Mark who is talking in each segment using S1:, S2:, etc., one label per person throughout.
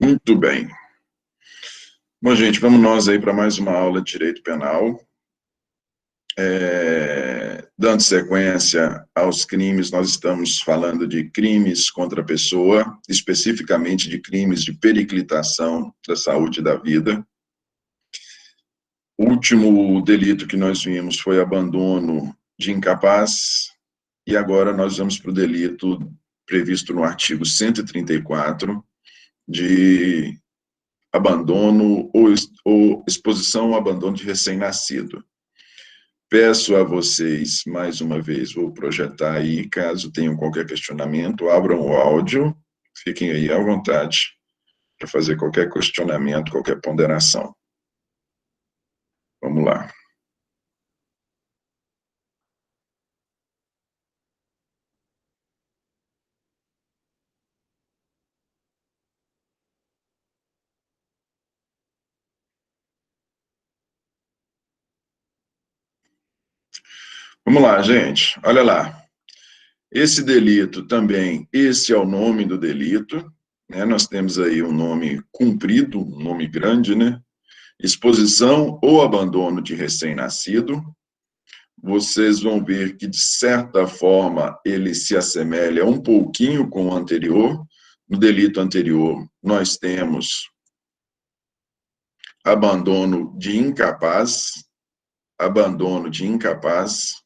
S1: Muito bem. Bom, gente, vamos nós aí para mais uma aula de Direito Penal. Dando sequência aos crimes, nós estamos falando de crimes contra a pessoa, especificamente de crimes de periclitação da saúde e da vida. O último delito que nós vimos foi abandono de incapaz, e agora nós vamos para o delito previsto no artigo 134, de abandono ou exposição ao abandono de recém-nascido. Peço a vocês, mais uma vez, vou projetar aí, caso tenham qualquer questionamento, abram o áudio, fiquem aí à vontade para fazer qualquer questionamento, qualquer ponderação. Vamos lá. Vamos lá, gente, olha lá. Esse delito também, esse é o nome do delito, né? Nós temos aí um nome comprido, um nome grande, né? Exposição ou abandono de recém-nascido. Vocês vão ver que, de certa forma, ele se assemelha um pouquinho com o anterior. No delito anterior, nós temos abandono de incapaz, abandono de incapaz.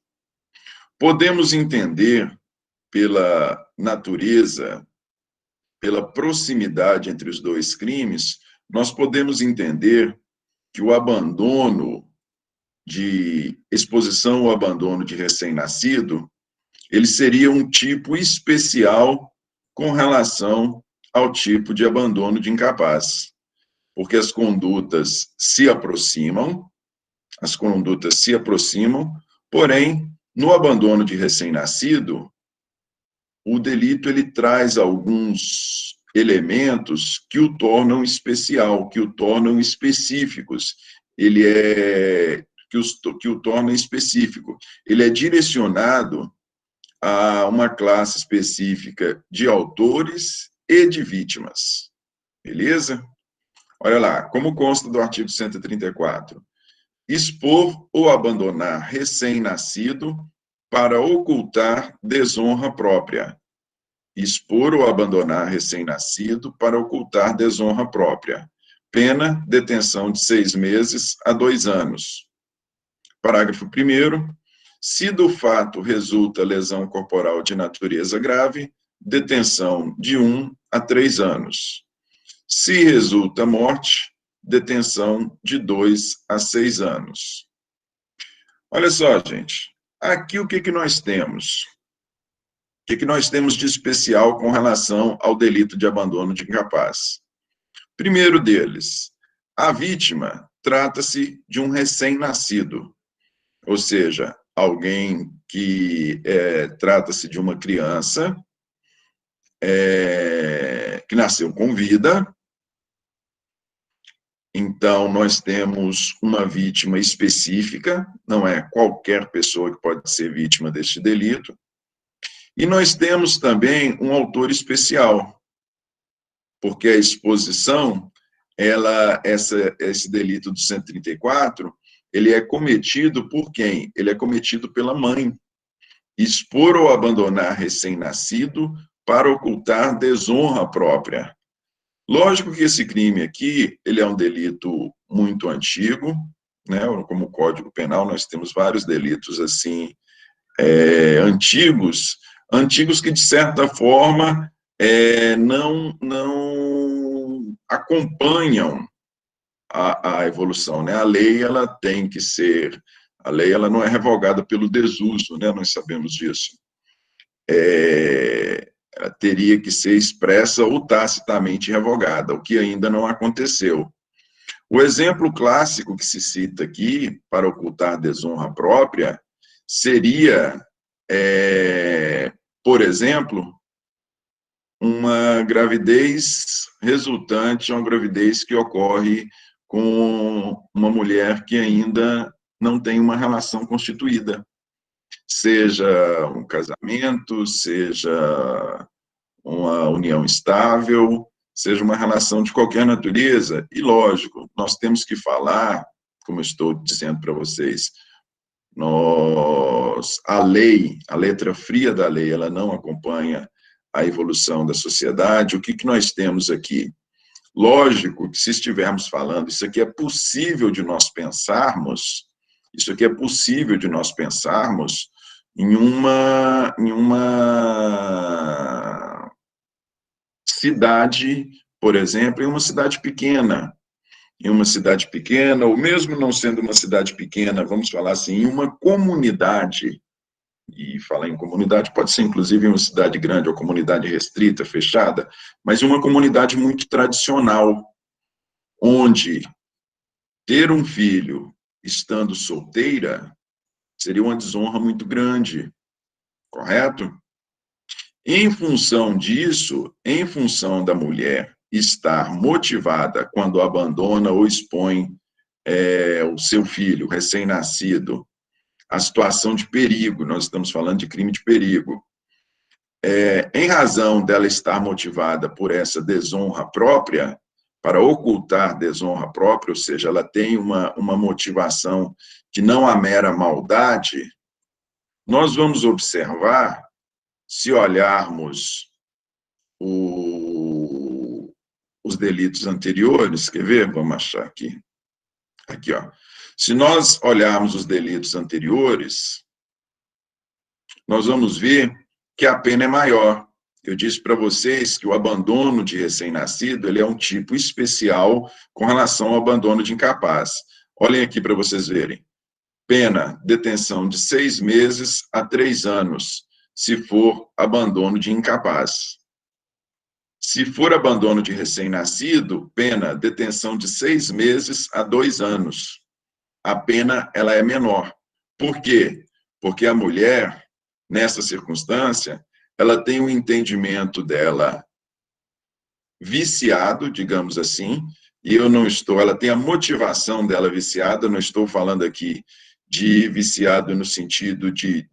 S1: Podemos entender, pela natureza, pela proximidade entre os dois crimes, nós podemos entender que o abandono de exposição ou abandono de recém-nascido, ele seria um tipo especial com relação ao tipo de abandono de incapaz, porque as condutas se aproximam, porém, no abandono de recém-nascido, o delito ele traz alguns elementos que o tornam especial, que o tornam específicos. Que o torna específico. Ele é direcionado a uma classe específica de autores e de vítimas. Beleza? Olha lá, como consta do artigo 134. Expor ou abandonar recém-nascido para ocultar desonra própria. Expor ou abandonar recém-nascido para ocultar desonra própria. Pena, detenção de 6 meses a 2 anos. Parágrafo 1º. Se do fato resulta lesão corporal de natureza grave, detenção de 1 a 3 anos. Se resulta morte, detenção de 2 a 6 anos. Olha só, gente, aqui o que nós temos? O que nós temos de especial com relação ao delito de abandono de incapaz? Primeiro deles, a vítima trata-se de um recém-nascido, ou seja, alguém que trata-se de uma criança que nasceu com vida. Então, nós temos uma vítima específica, não é qualquer pessoa que pode ser vítima deste delito. E nós temos também um autor especial, porque a exposição, esse delito do 134, ele é cometido por quem? Ele é cometido pela mãe. Expor ou abandonar recém-nascido para ocultar desonra própria. Lógico que esse crime aqui, ele é um delito muito antigo, né? Como Código Penal, nós temos vários delitos assim, antigos que, de certa forma, não acompanham a evolução, né? A lei, ela tem que ser, a lei, ela não é revogada pelo desuso, né? Nós sabemos disso. Ela teria que ser expressa ou tacitamente revogada, o que ainda não aconteceu. O exemplo clássico que se cita aqui, para ocultar desonra própria, seria, por exemplo, uma gravidez resultante, uma gravidez que ocorre com uma mulher que ainda não tem uma relação constituída, seja um casamento, seja uma união estável, seja uma relação de qualquer natureza, e lógico, nós temos que falar, como eu estou dizendo para vocês, a lei, a letra fria da lei, ela não acompanha a evolução da sociedade. O que nós temos aqui? Lógico que se estivermos falando, isso aqui é possível de nós pensarmos, isso aqui é possível de nós pensarmos em uma cidade, por exemplo, em uma cidade pequena, ou mesmo não sendo uma cidade pequena, vamos falar assim, em uma comunidade, e falar em comunidade pode ser inclusive em uma cidade grande, ou comunidade restrita, fechada, mas em uma comunidade muito tradicional, onde ter um filho estando solteira seria uma desonra muito grande, correto? Em função disso, em função da mulher estar motivada quando abandona ou expõe o seu filho recém-nascido à situação de perigo, nós estamos falando de crime de perigo, em razão dela estar motivada por essa desonra própria, para ocultar desonra própria, ou seja, ela tem uma motivação que não a mera maldade, nós vamos observar, se olharmos os delitos anteriores, quer ver? Vamos achar aqui. Aqui, ó. Se nós olharmos os delitos anteriores, nós vamos ver que a pena é maior. Eu disse para vocês que o abandono de recém-nascido, ele é um tipo especial com relação ao abandono de incapaz. Olhem aqui para vocês verem. Pena, detenção de 6 meses a 3 anos, se for abandono de incapaz. Se for abandono de recém-nascido, pena, detenção de 6 meses a 2 anos. A pena, ela é menor. Por quê? Porque a mulher, nessa circunstância, ela tem um entendimento dela viciado, digamos assim, e eu não estou, ela tem a motivação dela viciada, não estou falando aqui de viciado no sentido de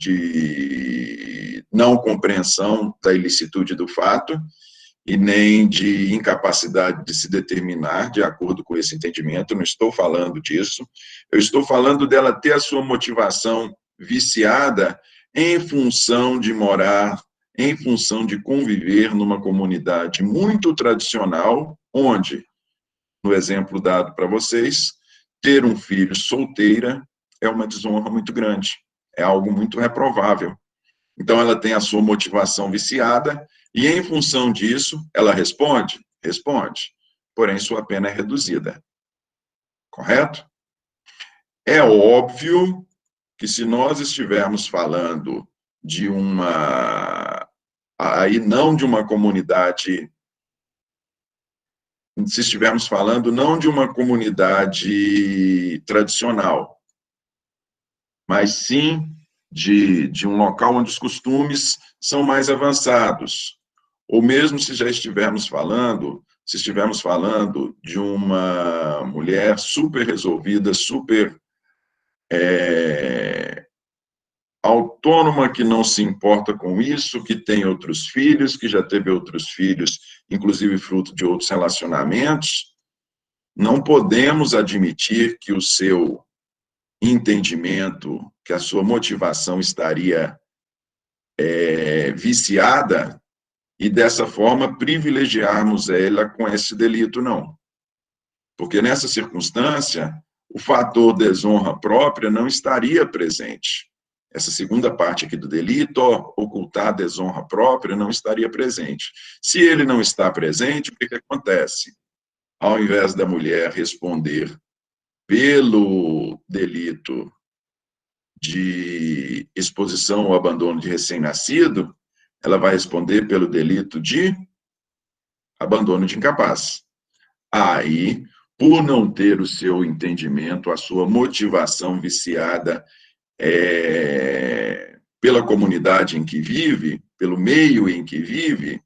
S1: não compreensão da ilicitude do fato, e nem de incapacidade de se determinar de acordo com esse entendimento, não estou falando disso, eu estou falando dela ter a sua motivação viciada em função de morar, em função de conviver numa comunidade muito tradicional, onde, no exemplo dado para vocês, ter um filho solteira é uma desonra muito grande, é algo muito reprovável. Então, ela tem a sua motivação viciada, e em função disso, ela responde? Responde. Porém, sua pena é reduzida. Correto? É óbvio que se nós estivermos falando de aí não de uma comunidade, se estivermos falando não de uma comunidade tradicional, mas sim de um local onde os costumes são mais avançados, ou mesmo se já estivermos falando, de uma mulher super resolvida, super autônoma, que não se importa com isso, que tem outros filhos, que já teve outros filhos, inclusive fruto de outros relacionamentos, não podemos admitir que o seu entendimento, que a sua motivação estaria viciada, e dessa forma privilegiarmos ela com esse delito, não. Porque nessa circunstância, o fator desonra própria não estaria presente. Essa segunda parte aqui do delito, ocultar a desonra própria, não estaria presente. Se ele não está presente, o que acontece? Ao invés da mulher responder pelo delito de exposição ou abandono de recém-nascido, ela vai responder pelo delito de abandono de incapaz. Aí, por não ter o seu entendimento, a sua motivação viciada pela comunidade em que vive, pelo meio em que vive,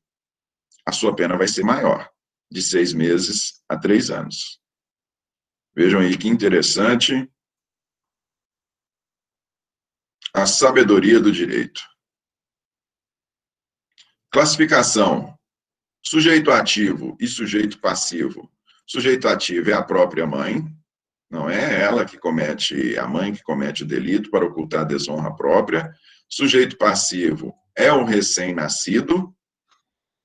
S1: a sua pena vai ser maior, de 6 meses a 3 anos. Vejam aí que interessante a sabedoria do direito. Classificação Sujeito ativo e sujeito passivo. Sujeito ativo é a própria mãe, não é ela que comete, a mãe que comete o delito para ocultar a desonra própria. Sujeito passivo é o recém-nascido.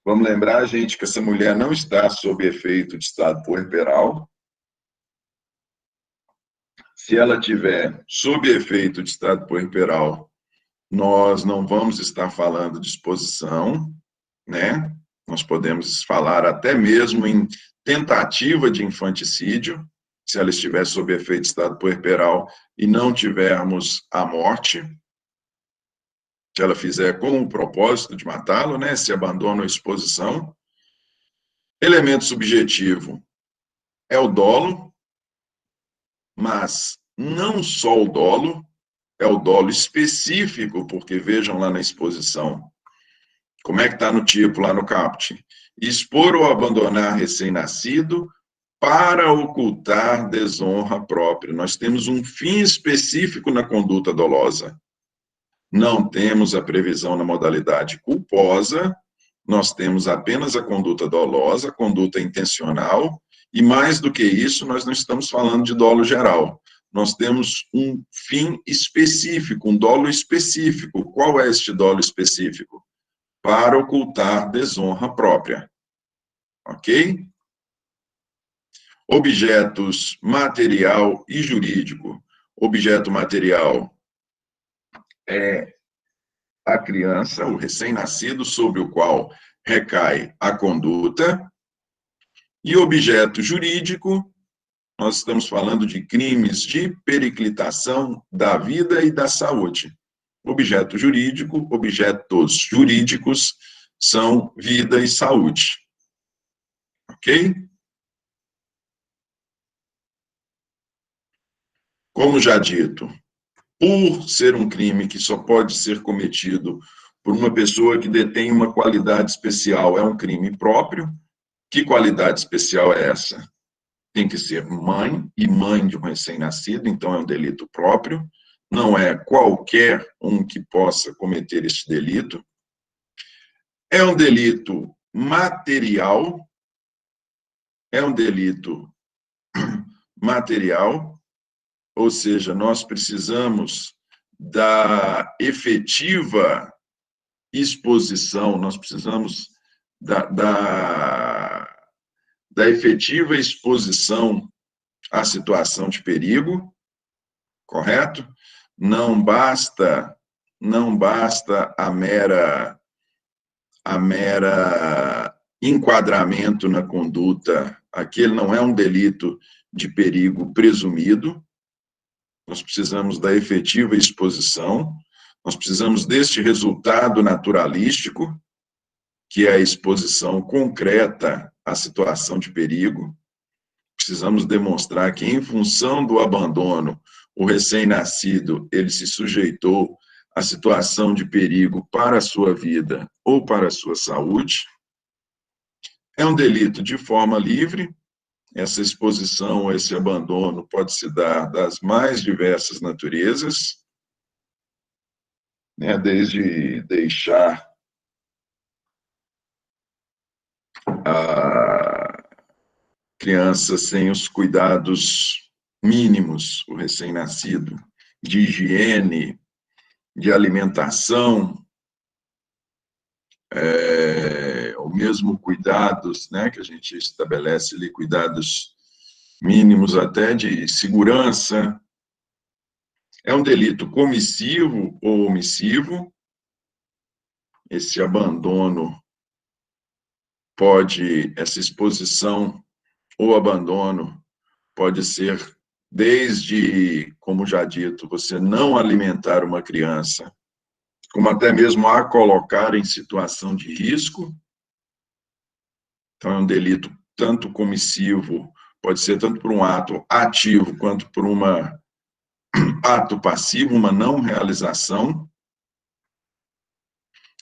S1: Vamos lembrar, gente, que essa mulher não está sob efeito de estado puerperal. Se ela tiver sob efeito de estado puerperal, nós não vamos estar falando de exposição, né? Nós podemos falar até mesmo em tentativa de infanticídio, se ela estiver sob efeito de estado puerperal e não tivermos a morte, se ela fizer com o propósito de matá-lo, né? Se abandona a exposição. Elemento subjetivo é o dolo, mas não só o dolo, é o dolo específico, porque vejam lá na exposição, como é que está no tipo, lá no caput. Expor ou abandonar recém-nascido para ocultar desonra própria. Nós temos um fim específico na conduta dolosa. Não temos a previsão na modalidade culposa, nós temos apenas a conduta dolosa, a conduta intencional, e mais do que isso, nós não estamos falando de dolo geral. Nós temos um fim específico, um dolo específico. Qual é este dolo específico? Para ocultar desonra própria. Ok? Objetos material e jurídico. Objeto material é a criança, o recém-nascido, sobre o qual recai a conduta. E objeto jurídico, nós estamos falando de crimes de periclitação da vida e da saúde. Objeto jurídico, objetos jurídicos são vida e saúde. Ok? Como já dito, por ser um crime que só pode ser cometido por uma pessoa que detém uma qualidade especial, é um crime próprio. Que qualidade especial é essa? Tem que ser mãe e mãe de um recém-nascido, então é um delito próprio. Não é qualquer um que possa cometer esse delito. É um delito material, é um delito material, ou seja, nós precisamos da efetiva exposição, nós precisamos da efetiva exposição à situação de perigo, correto? Não basta a mera enquadramento na conduta, aquele não é um delito de perigo presumido, nós precisamos da efetiva exposição, nós precisamos deste resultado naturalístico, que é a exposição concreta à situação de perigo. Precisamos demonstrar que, em função do abandono, o recém-nascido ele se sujeitou à situação de perigo para a sua vida ou para a sua saúde. É um delito de forma livre. Essa exposição, esse abandono pode se dar das mais diversas naturezas, né, desde deixar a criança sem os cuidados mínimos, o recém-nascido, de higiene, de alimentação, o mesmo cuidados, né, que a gente estabelece ali, cuidados mínimos até de segurança. É um delito comissivo ou omissivo. Esse abandono essa exposição ou abandono pode ser desde, como já dito, você não alimentar uma criança, como até mesmo a colocar em situação de risco. Então, é um delito tanto comissivo, pode ser tanto por um ato ativo, quanto por um ato passivo, uma não realização.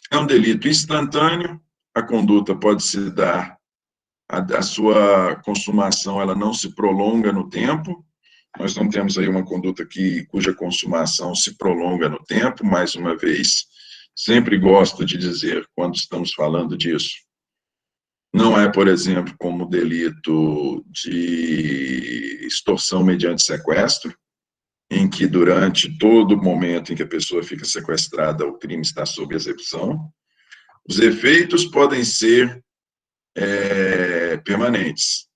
S1: É um delito instantâneo, a conduta pode se dar, a sua consumação ela não se prolonga no tempo. Nós não temos aí uma conduta cuja consumação se prolonga no tempo, mais uma vez, sempre gosto de dizer, quando estamos falando disso, Não é, por exemplo, como o delito de extorsão mediante sequestro, em que durante todo o momento em que a pessoa fica sequestrada, o crime está sob execução. Os efeitos podem ser permanentes.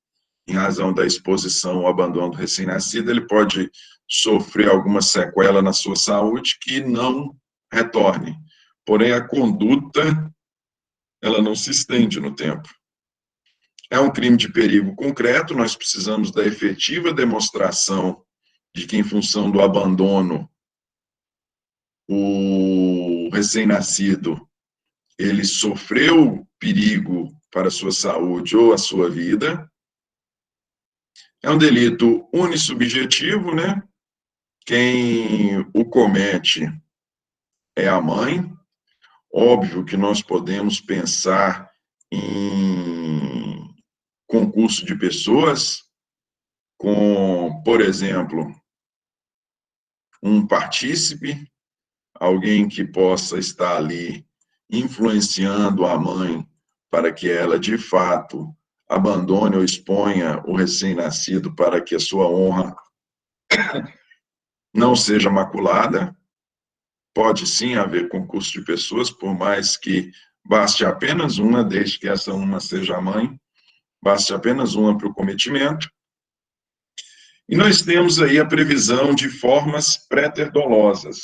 S1: Em razão da exposição ao abandono do recém-nascido, ele pode sofrer alguma sequela na sua saúde que não retorne. Porém, a conduta, ela não se estende no tempo. É um crime de perigo concreto, nós precisamos da efetiva demonstração de que, em função do abandono, o recém-nascido ele sofreu perigo para a sua saúde ou a sua vida. É um delito unissubjetivo, né? Quem o comete é a mãe. Óbvio que nós podemos pensar em concurso de pessoas, com, por exemplo, um partícipe, alguém que possa estar ali influenciando a mãe para que ela, de fato, abandone ou exponha o recém-nascido para que a sua honra não seja maculada. Pode sim haver concurso de pessoas, por mais que baste apenas uma, desde que essa uma seja a mãe, baste apenas uma para o cometimento. E nós temos aí a previsão de formas pré-terdolosas.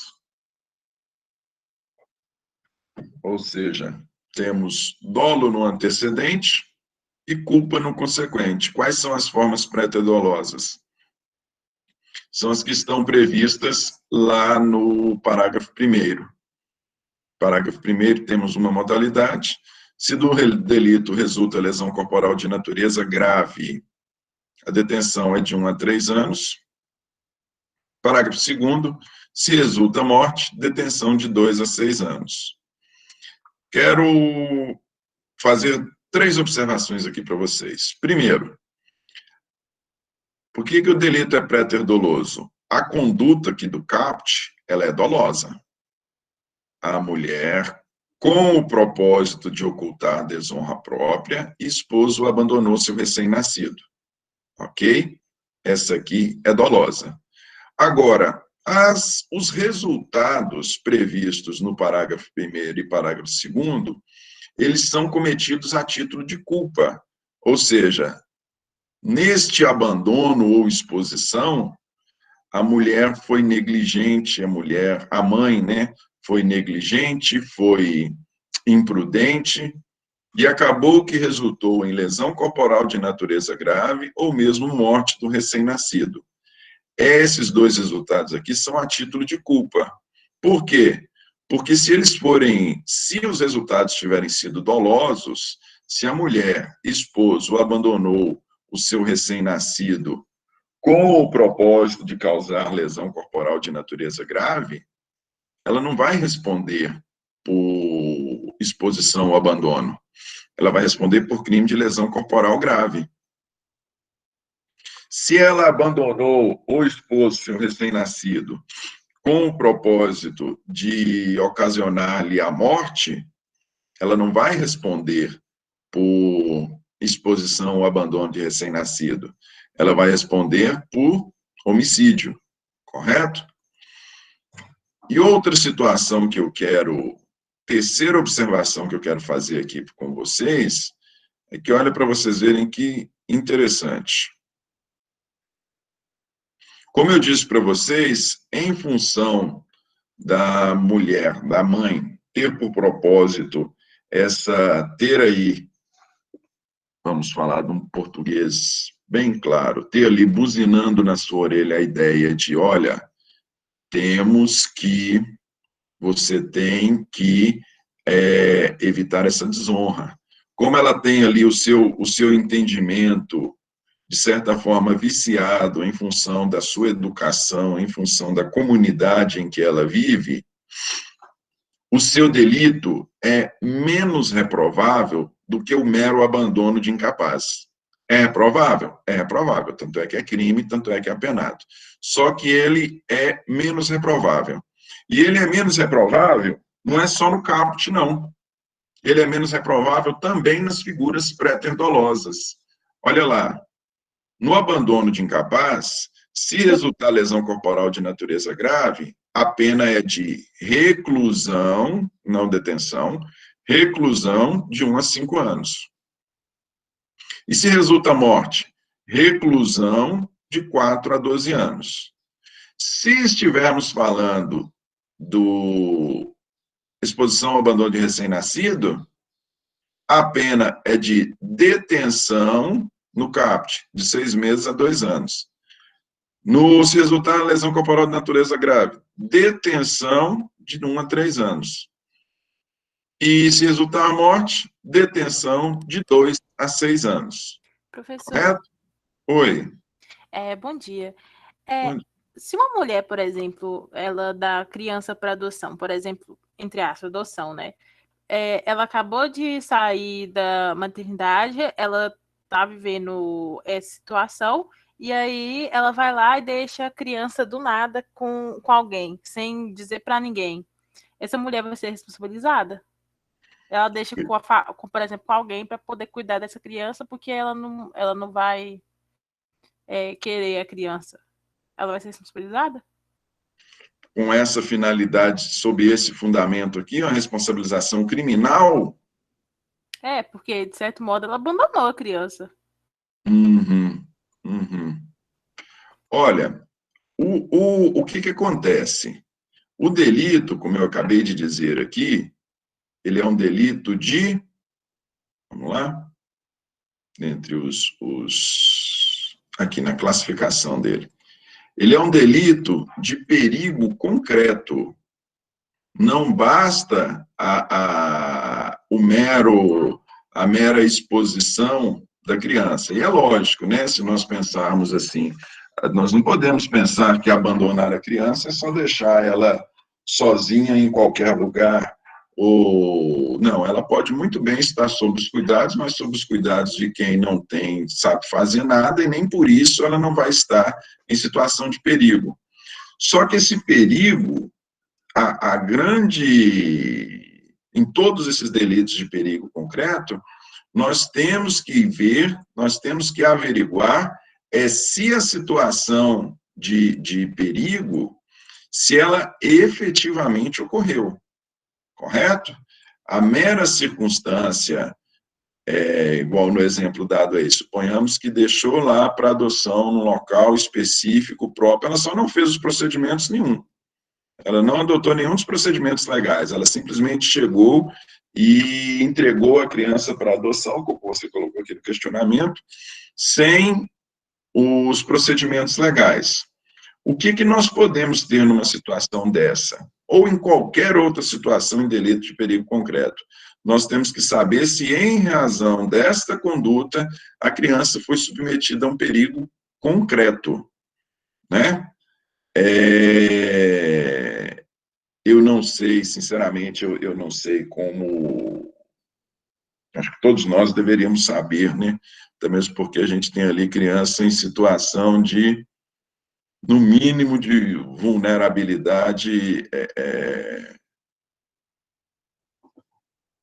S1: Ou seja, temos dolo no antecedente e culpa no consequente. Quais são as formas pré-terdolosas? São as que estão previstas lá no parágrafo 1º. Parágrafo 1º, temos uma modalidade. Se do delito resulta lesão corporal de natureza grave, a detenção é de 1 a 3 anos. Parágrafo 2º, se resulta morte, detenção de 2 a 6 anos. Quero fazer 3 observações aqui para vocês. Primeiro, por que o delito é pré-terdoloso? A conduta aqui do caput, ela é dolosa. A mulher, com o propósito de ocultar a desonra própria, esposo abandonou seu recém-nascido. Ok? Essa aqui é dolosa. Agora, os resultados previstos no parágrafo 1º e parágrafo 2º, eles são cometidos a título de culpa. Ou seja, neste abandono ou exposição, a mulher foi negligente, a mãe, né, foi negligente, foi imprudente, e acabou que resultou em lesão corporal de natureza grave ou mesmo morte do recém-nascido. Esses 2 resultados aqui são a título de culpa. Por quê? Porque se os resultados tiverem sido dolosos, se a mulher, esposo, abandonou o seu recém-nascido com o propósito de causar lesão corporal de natureza grave, ela não vai responder por exposição ao abandono. Ela vai responder por crime de lesão corporal grave. Se ela abandonou ou expôs seu recém-nascido com o propósito de ocasionar-lhe a morte, ela não vai responder por exposição ou abandono de recém-nascido. Ela vai responder por homicídio, correto? E outra situação que eu quero, terceira observação que eu quero fazer aqui com vocês, é que olha para vocês verem que interessante. Como eu disse para vocês, em função da mulher, da mãe, ter por propósito ter aí, vamos falar de um português bem claro, ter ali buzinando na sua orelha a ideia de, olha, você tem que evitar essa desonra. Como ela tem ali o seu entendimento, de certa forma, viciado em função da sua educação, em função da comunidade em que ela vive, o seu delito é menos reprovável do que o mero abandono de incapaz. É provável? É provável, tanto é que é crime, tanto é que é penado. Só que ele é menos reprovável. E ele é menos reprovável não é só no caput, não. ele é menos reprovável também nas figuras pré-tendolosas. Olha lá, no abandono de incapaz, se resultar lesão corporal de natureza grave, a pena é de reclusão, não detenção, reclusão de 1 a 5 anos. E se resulta morte, reclusão de 4 a 12 anos. Se estivermos falando do exposição ao abandono de recém-nascido, a pena é de detenção no CAPT, de 6 meses a 2 anos. Se resultar lesão corporal de natureza grave, detenção de 1 a 3 anos. E se resultar a morte, detenção de 2 a 6 anos.
S2: Professor,
S1: Correto? Oi.
S2: bom dia. Se uma mulher, por exemplo, ela dá criança para adoção, por exemplo, entre aspas, adoção, né? Ela acabou de sair da maternidade, ela tá vivendo essa situação, e aí ela vai lá e deixa a criança do nada com alguém, sem dizer para ninguém. Essa mulher vai ser responsabilizada? Ela deixa, por exemplo, com alguém para poder cuidar dessa criança, porque ela não vai querer a criança. Ela vai ser responsabilizada?
S1: Com essa finalidade, sob esse fundamento aqui, a responsabilização criminal.
S2: Porque, de certo modo, ela abandonou a criança.
S1: Uhum, uhum. Olha, o que acontece? O delito, como eu acabei de dizer aqui, ele é um delito de, vamos lá, entre aqui na classificação dele, ele é um delito de perigo concreto. Não basta a mera exposição da criança. E é lógico, né? Se nós pensarmos assim, nós não podemos pensar que abandonar a criança é só deixar ela sozinha em qualquer lugar. Não, ela pode muito bem estar sob os cuidados, mas sob os cuidados de quem não sabe fazer nada, e nem por isso ela não vai estar em situação de perigo. Só que esse perigo, em todos esses delitos de perigo concreto, nós temos que ver, nós temos que averiguar se a situação de perigo, se ela efetivamente ocorreu, correto? A mera circunstância, igual no exemplo dado aí, suponhamos que deixou lá para adoção num local específico próprio, ela só não fez os procedimentos nenhum. Ela não adotou nenhum dos procedimentos legais, ela simplesmente chegou e entregou a criança para adoção, como você colocou aqui no questionamento, sem os procedimentos legais. O que nós podemos ter numa situação dessa? Ou em qualquer outra situação em delito de perigo concreto? Nós temos que saber se, em razão desta conduta, a criança foi submetida a um perigo concreto, né? Eu não sei, sinceramente, eu não sei como... Acho que todos nós deveríamos saber, né? Até mesmo porque a gente tem ali criança em situação de, no mínimo, de vulnerabilidade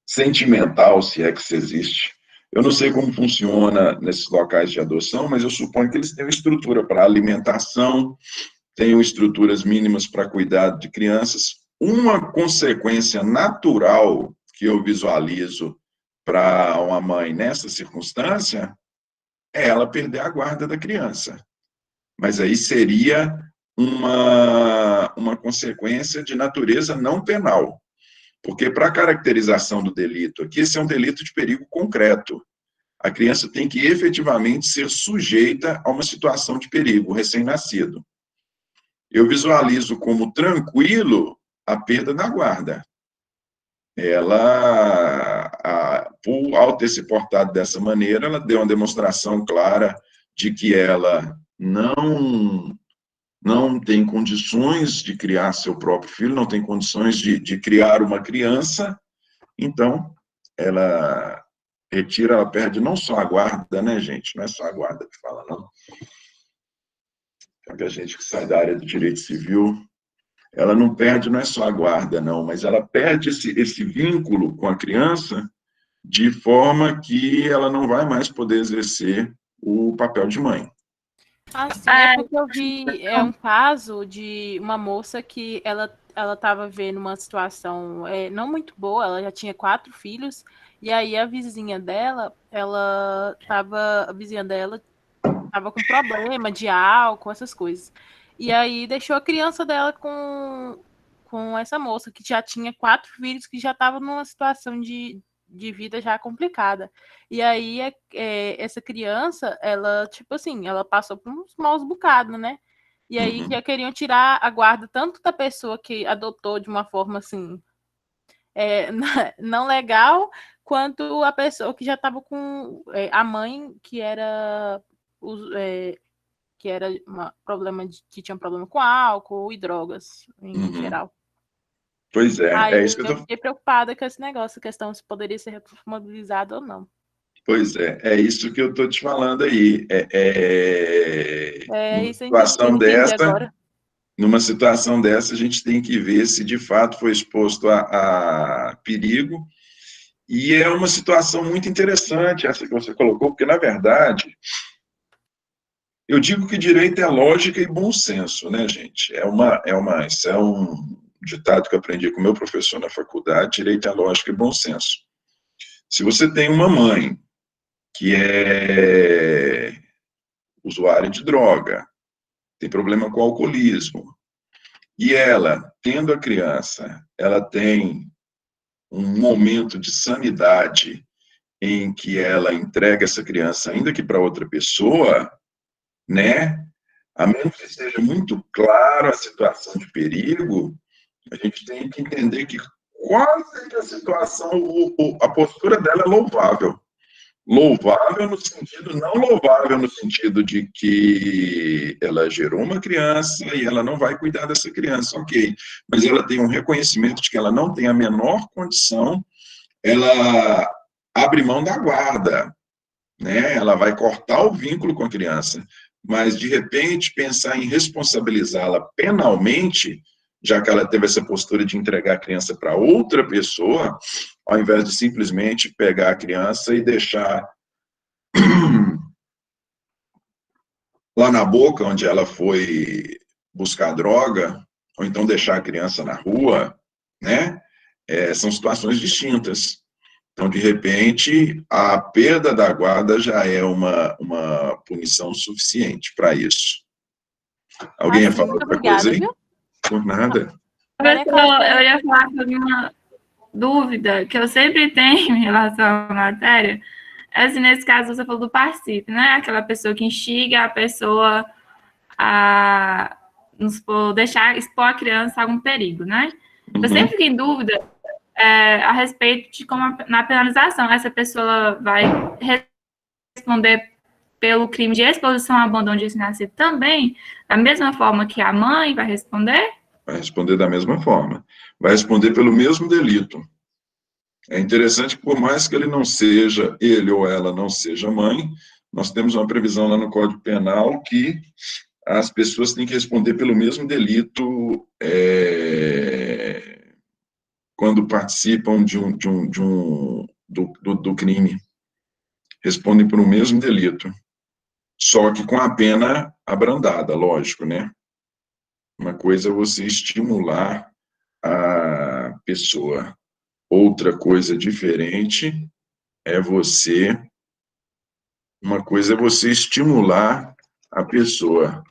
S1: sentimental, se é que isso existe. Eu não sei como funciona nesses locais de adoção, mas eu suponho que eles tenham estrutura para alimentação, tenham estruturas mínimas para cuidado de crianças. Uma consequência natural que eu visualizo para uma mãe nessa circunstância é ela perder a guarda da criança. Mas aí seria uma consequência de natureza não penal. Porque para a caracterização do delito aqui, esse é um delito de perigo concreto. A criança tem que efetivamente ser sujeita a uma situação de perigo, recém-nascido. Eu visualizo como tranquilo a perda da guarda. Ela, ao ter se portado dessa maneira, ela deu uma demonstração clara de que ela não tem condições de criar seu próprio filho, não tem condições de criar uma criança, então ela retira, ela perde não só a guarda, né, gente? Não é só a guarda que fala, não. É que a gente que sai da área do direito civil ela não perde, não é só a guarda, não, mas ela perde esse vínculo com a criança de forma que ela não vai mais poder exercer o papel de mãe.
S2: Ah, sim, é porque eu vi um caso de uma moça que ela estava vendo uma situação não muito boa, ela já tinha 4 filhos, e aí a vizinha dela estava com problema de álcool, essas coisas. E aí deixou a criança dela com essa moça, que já tinha 4 filhos, que já estava numa situação de vida já complicada. E aí essa criança, ela, tipo assim, ela passou por uns maus bocados, né? E aí já queriam tirar a guarda tanto da pessoa que adotou de uma forma assim, não legal, quanto a pessoa que já estava com a mãe que era que tinha um problema com álcool e drogas em geral.
S1: Pois é,
S2: Aí
S1: é isso que
S2: eu fiquei preocupada com esse negócio, a questão se poderia ser responsabilizado ou não.
S1: Pois é isso que eu estou te falando aí. Numa
S2: Isso eu entendi agora.
S1: Numa situação dessa, a gente tem que ver se de fato foi exposto a perigo. E é uma situação muito interessante essa que você colocou, porque, na verdade, eu digo que direito é lógica e bom senso, né, gente? Isso é um ditado que eu aprendi com o meu professor na faculdade: direito é lógica e bom senso. Se você tem uma mãe que é usuária de droga, tem problema com o alcoolismo, e ela, tendo a criança, ela tem um momento de sanidade em que ela entrega essa criança, ainda que para outra pessoa, né? A menos que seja muito claro a situação de perigo, a gente tem que entender que quase que a situação, a postura dela é louvável. Louvável no sentido, não louvável no sentido de que ela gerou uma criança e ela não vai cuidar dessa criança, ok. Mas ela tem um reconhecimento de que ela não tem a menor condição, ela abre mão da guarda, né? Ela vai cortar o vínculo com a criança, mas de repente pensar em responsabilizá-la penalmente, já que ela teve essa postura de entregar a criança para outra pessoa, ao invés de simplesmente pegar a criança e deixar lá na boca, onde ela foi buscar droga, ou então deixar a criança na rua, né? São situações distintas. Então, de repente, a perda da guarda já é uma punição suficiente para isso. Alguém ia falar outra coisa aí?
S2: Viu?
S1: Por nada.
S3: Professor, eu ia falar sobre uma dúvida que eu sempre tenho em relação à matéria. Assim, nesse caso, você falou do participio, né? Aquela pessoa que instiga a pessoa a expor a criança a algum perigo, né? Eu sempre fico em dúvida a respeito de como, na penalização, essa pessoa vai responder pelo crime de exposição ao abandono de recém-nascido também, da mesma forma que a mãe vai responder?
S1: Vai responder da mesma forma. Vai responder pelo mesmo delito. É interessante que, por mais que ele ou ela não seja mãe, nós temos uma previsão lá no Código Penal que as pessoas têm que responder pelo mesmo delito quando participam do crime. Respondem por o mesmo delito. Só que com a pena abrandada, lógico, né? Uma coisa é você estimular a pessoa. Outra coisa diferente é uma coisa é você estimular a pessoa.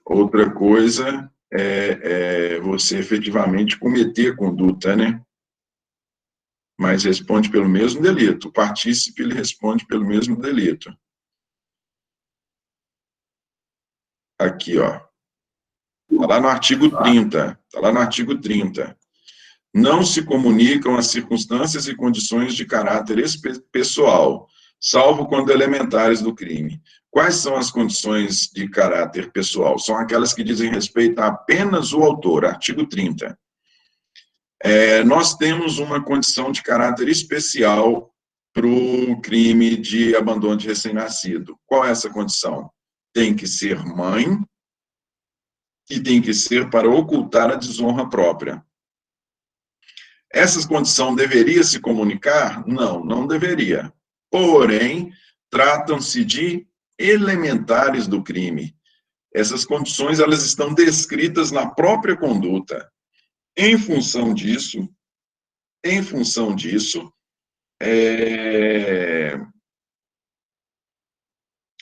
S1: Outra coisa é você efetivamente cometer conduta, né? Mas responde pelo mesmo delito. O partícipe, ele responde pelo mesmo delito. Aqui, ó. Está lá no artigo 30. Está lá no artigo 30. Não se comunicam as circunstâncias e condições de caráter pessoal, salvo quando elementares do crime. Quais são as condições de caráter pessoal? São aquelas que dizem respeito a apenas o autor, artigo 30. Nós temos uma condição de caráter especial para o crime de abandono de recém-nascido. Qual é essa condição? Tem que ser mãe e tem que ser para ocultar a desonra própria. Essa condição deveria se comunicar? Não, não deveria. Porém, tratam-se de elementares do crime. Essas condições, elas estão descritas na própria conduta. Em função disso,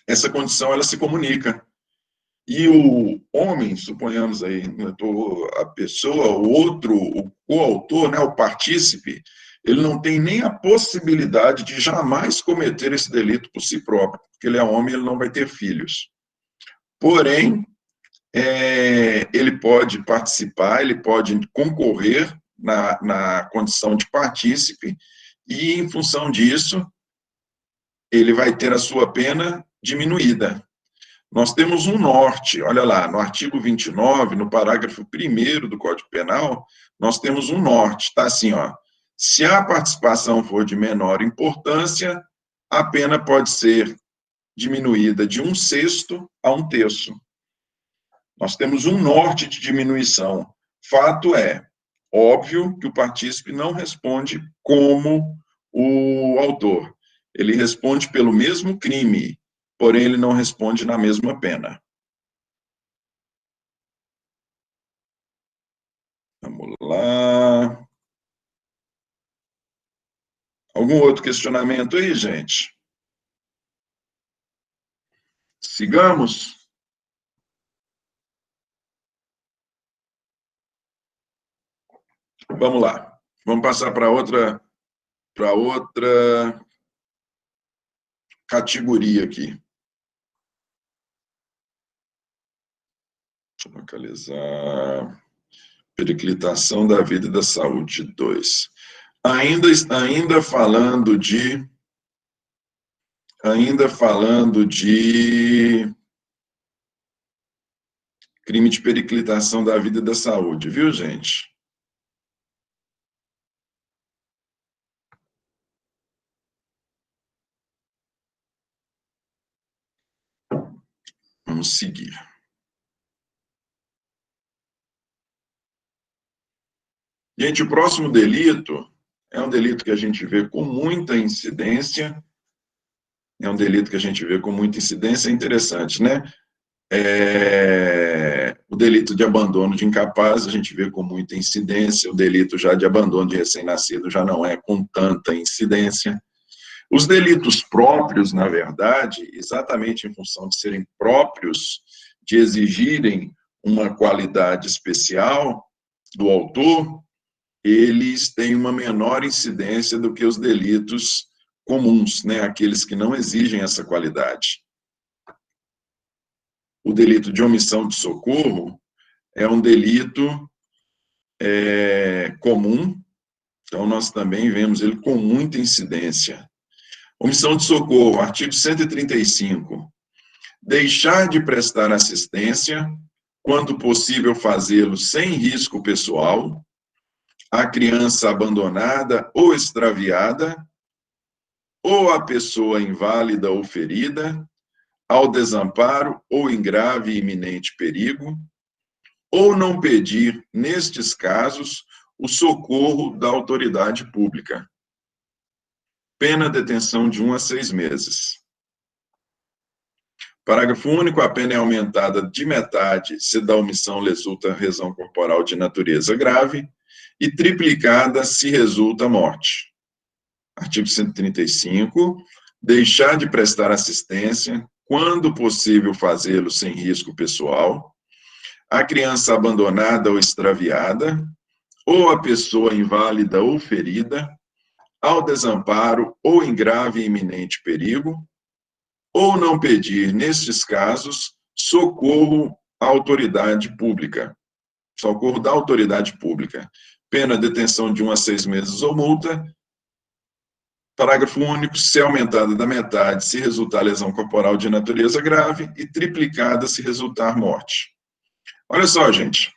S1: essa condição, ela se comunica. E o homem, suponhamos aí, a pessoa, o outro, o coautor, né, o partícipe, ele não tem nem a possibilidade de jamais cometer esse delito por si próprio, porque ele é homem, ele não vai ter filhos. Porém, ele pode participar, ele pode concorrer na condição de partícipe, e, em função disso, ele vai ter a sua pena diminuída. Nós temos um norte, olha lá, no artigo 29, no parágrafo 1º do Código Penal, nós temos um norte, tá assim, ó, se a participação for de menor importância, a pena pode ser diminuída de 1/6 a 1/3. Nós temos um norte de diminuição. Fato é, óbvio que o partícipe não responde como o autor, ele responde pelo mesmo crime, porém ele não responde na mesma pena. Vamos lá. Algum outro questionamento aí, gente? Sigamos? Vamos lá. Vamos passar para outra categoria aqui. Deixa eu localizar. Periclitação da vida e da saúde 2. Ainda falando de crime de periclitação da vida e da saúde, viu, gente? Vamos seguir. Gente, o próximo delito é um delito que a gente vê com muita incidência. É interessante, né? O delito de abandono de incapaz, a gente vê com muita incidência. O delito já de abandono de recém-nascido já não é com tanta incidência. Os delitos próprios, na verdade, exatamente em função de serem próprios, de exigirem uma qualidade especial do autor, eles têm uma menor incidência do que os delitos comuns, né? Aqueles que não exigem essa qualidade. O delito de omissão de socorro é um delito comum, então nós também vemos ele com muita incidência. Omissão de socorro, artigo 135. Deixar de prestar assistência, quando possível fazê-lo sem risco pessoal, a criança abandonada ou extraviada, ou a pessoa inválida ou ferida, ao desamparo ou em grave e iminente perigo, ou não pedir, nestes casos, o socorro da autoridade pública. Pena detenção de 1 a 6 meses. Parágrafo único, a pena é aumentada de metade se da omissão resulta lesão corporal de natureza grave e triplicada se resulta morte. Artigo 135, deixar de prestar assistência, quando possível fazê-lo sem risco pessoal, a criança abandonada ou extraviada, ou a pessoa inválida ou ferida, ao desamparo ou em grave e iminente perigo, ou não pedir, nestes casos, socorro à autoridade pública. Socorro da autoridade pública. Pena detenção de 1 a 6 meses ou multa. Parágrafo único, se aumentada da metade se resultar lesão corporal de natureza grave e triplicada se resultar morte. Olha só, gente.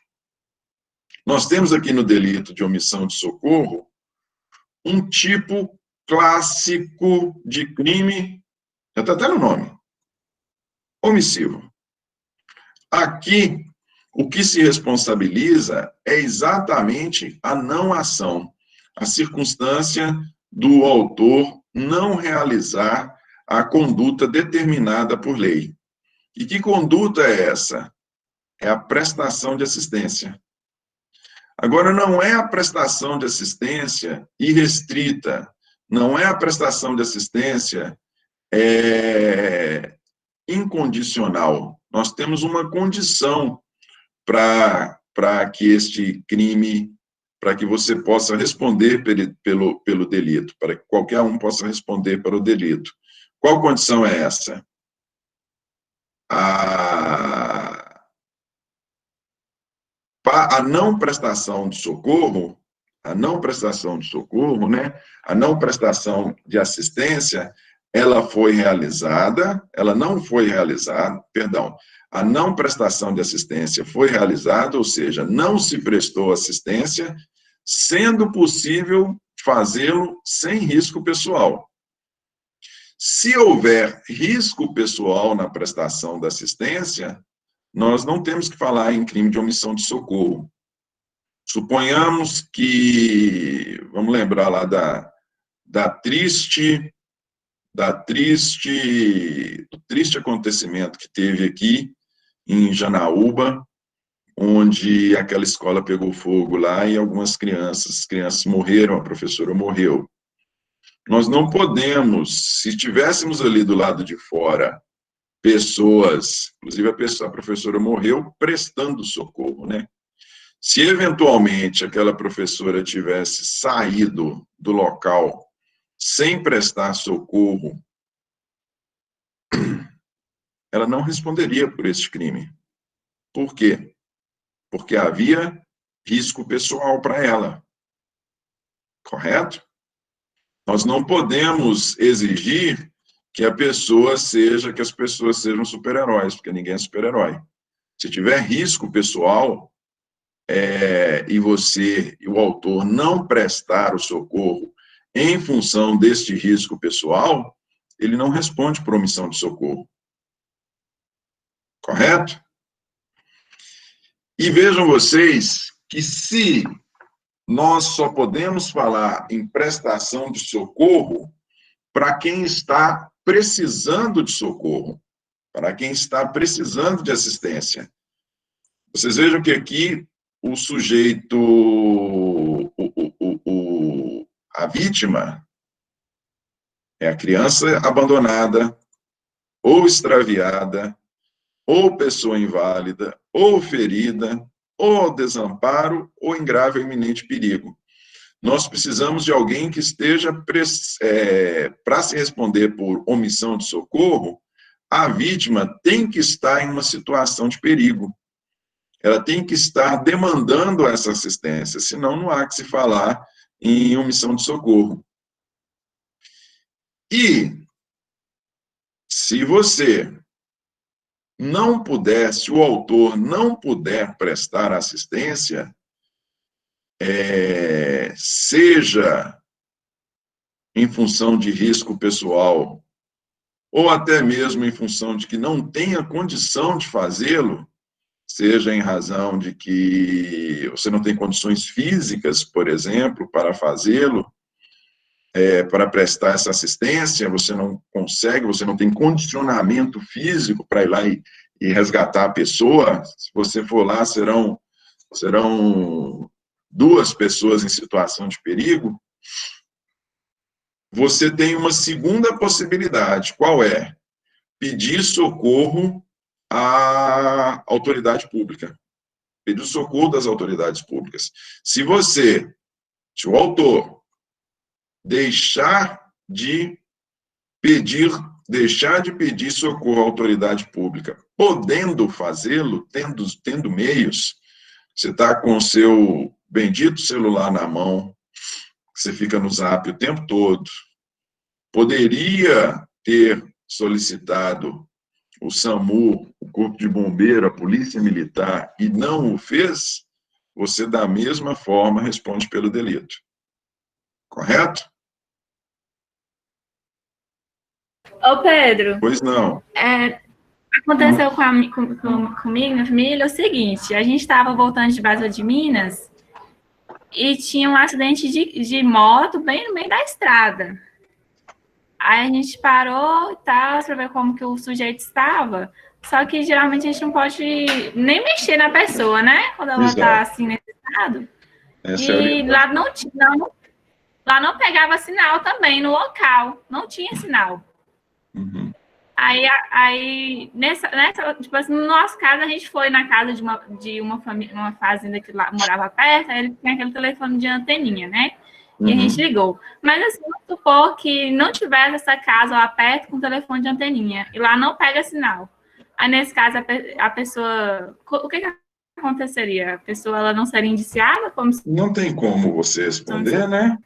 S1: Nós temos aqui no delito de omissão de socorro um tipo clássico de crime, já está até no nome, omissivo. Aqui, O que se responsabiliza é exatamente a não ação, a circunstância do autor não realizar a conduta determinada por lei. E que conduta é essa? É a prestação de assistência. Agora, não é a prestação de assistência irrestrita, não é a prestação de assistência incondicional. Nós temos uma condição para que este crime, para que você possa responder pelo delito, para que qualquer um possa responder pelo delito. Qual condição é essa? A não prestação de socorro, a não prestação de socorro, né? A não prestação de assistência, ela foi realizada, ela não foi realizada, perdão, a não prestação de assistência foi realizada, ou seja, não se prestou assistência, sendo possível fazê-lo sem risco pessoal. Se houver risco pessoal na prestação da assistência, nós não temos que falar em crime de omissão de socorro. Suponhamos que, vamos lembrar lá do triste acontecimento que teve aqui em Janaúba, onde aquela escola pegou fogo lá e algumas crianças morreram, a professora morreu. Nós não podemos, se estivéssemos ali do lado de fora, pessoas, inclusive a professora morreu prestando socorro, né? Se eventualmente aquela professora tivesse saído do local sem prestar socorro, ela não responderia por esse crime. Por quê? Porque havia risco pessoal para ela. Correto? Nós não podemos exigir que as pessoas sejam super-heróis, porque ninguém é super-herói. Se tiver risco pessoal, e o autor, não prestar o socorro em função deste risco pessoal, ele não responde por omissão de socorro. Correto? E vejam vocês que se nós só podemos falar em prestação de socorro para quem está precisando de socorro, para quem está precisando de assistência. Vocês vejam que aqui o sujeito, a vítima, é a criança abandonada, ou extraviada, ou pessoa inválida, ou ferida, ou desamparo, ou em grave ou iminente perigo. Nós precisamos de alguém que esteja, para se responder por omissão de socorro, a vítima tem que estar em uma situação de perigo. Ela tem que estar demandando essa assistência, senão não há que se falar em omissão de socorro. E, se o autor não puder prestar assistência, seja em função de risco pessoal, ou até mesmo em função de que não tenha condição de fazê-lo, seja em razão de que você não tem condições físicas, por exemplo, para fazê-lo, para prestar essa assistência, você não consegue, você não tem condicionamento físico para ir lá e resgatar a pessoa. Se você for lá, serão 2 pessoas em situação de perigo. Você tem uma segunda possibilidade. Qual é? Pedir socorro à autoridade pública. Pedir socorro das autoridades públicas. Se o autor deixar de pedir socorro à autoridade pública, podendo fazê-lo, tendo meios, você está com o seu bendito celular na mão, você fica no Zap o tempo todo, poderia ter solicitado o SAMU, o Corpo de Bombeiro, a Polícia Militar, e não o fez, você, da mesma forma, responde pelo delito. Correto?
S3: Ô, Pedro.
S1: Pois não.
S3: aconteceu comigo, minha família, é o seguinte, a gente estava voltando de Baixo de Minas e tinha um acidente de moto bem no meio da estrada. Aí a gente parou e tal, para ver como que o sujeito estava, só que geralmente a gente não pode nem mexer na pessoa, né? Quando ela está assim nesse estado. E lá não pegava sinal também no local, não tinha sinal.
S1: Uhum.
S3: Aí nessa, tipo assim, no nosso caso, a gente foi na casa de uma família, uma fazenda que lá morava perto, aí ele tinha aquele telefone de anteninha, né? E a gente ligou. Mas assim, vamos supor que não tivesse essa casa lá perto com telefone de anteninha, e lá não pega sinal. Aí, nesse caso, a pessoa... O que aconteceria? A pessoa ela não seria indiciada? Como se...
S1: Não tem como você responder, né?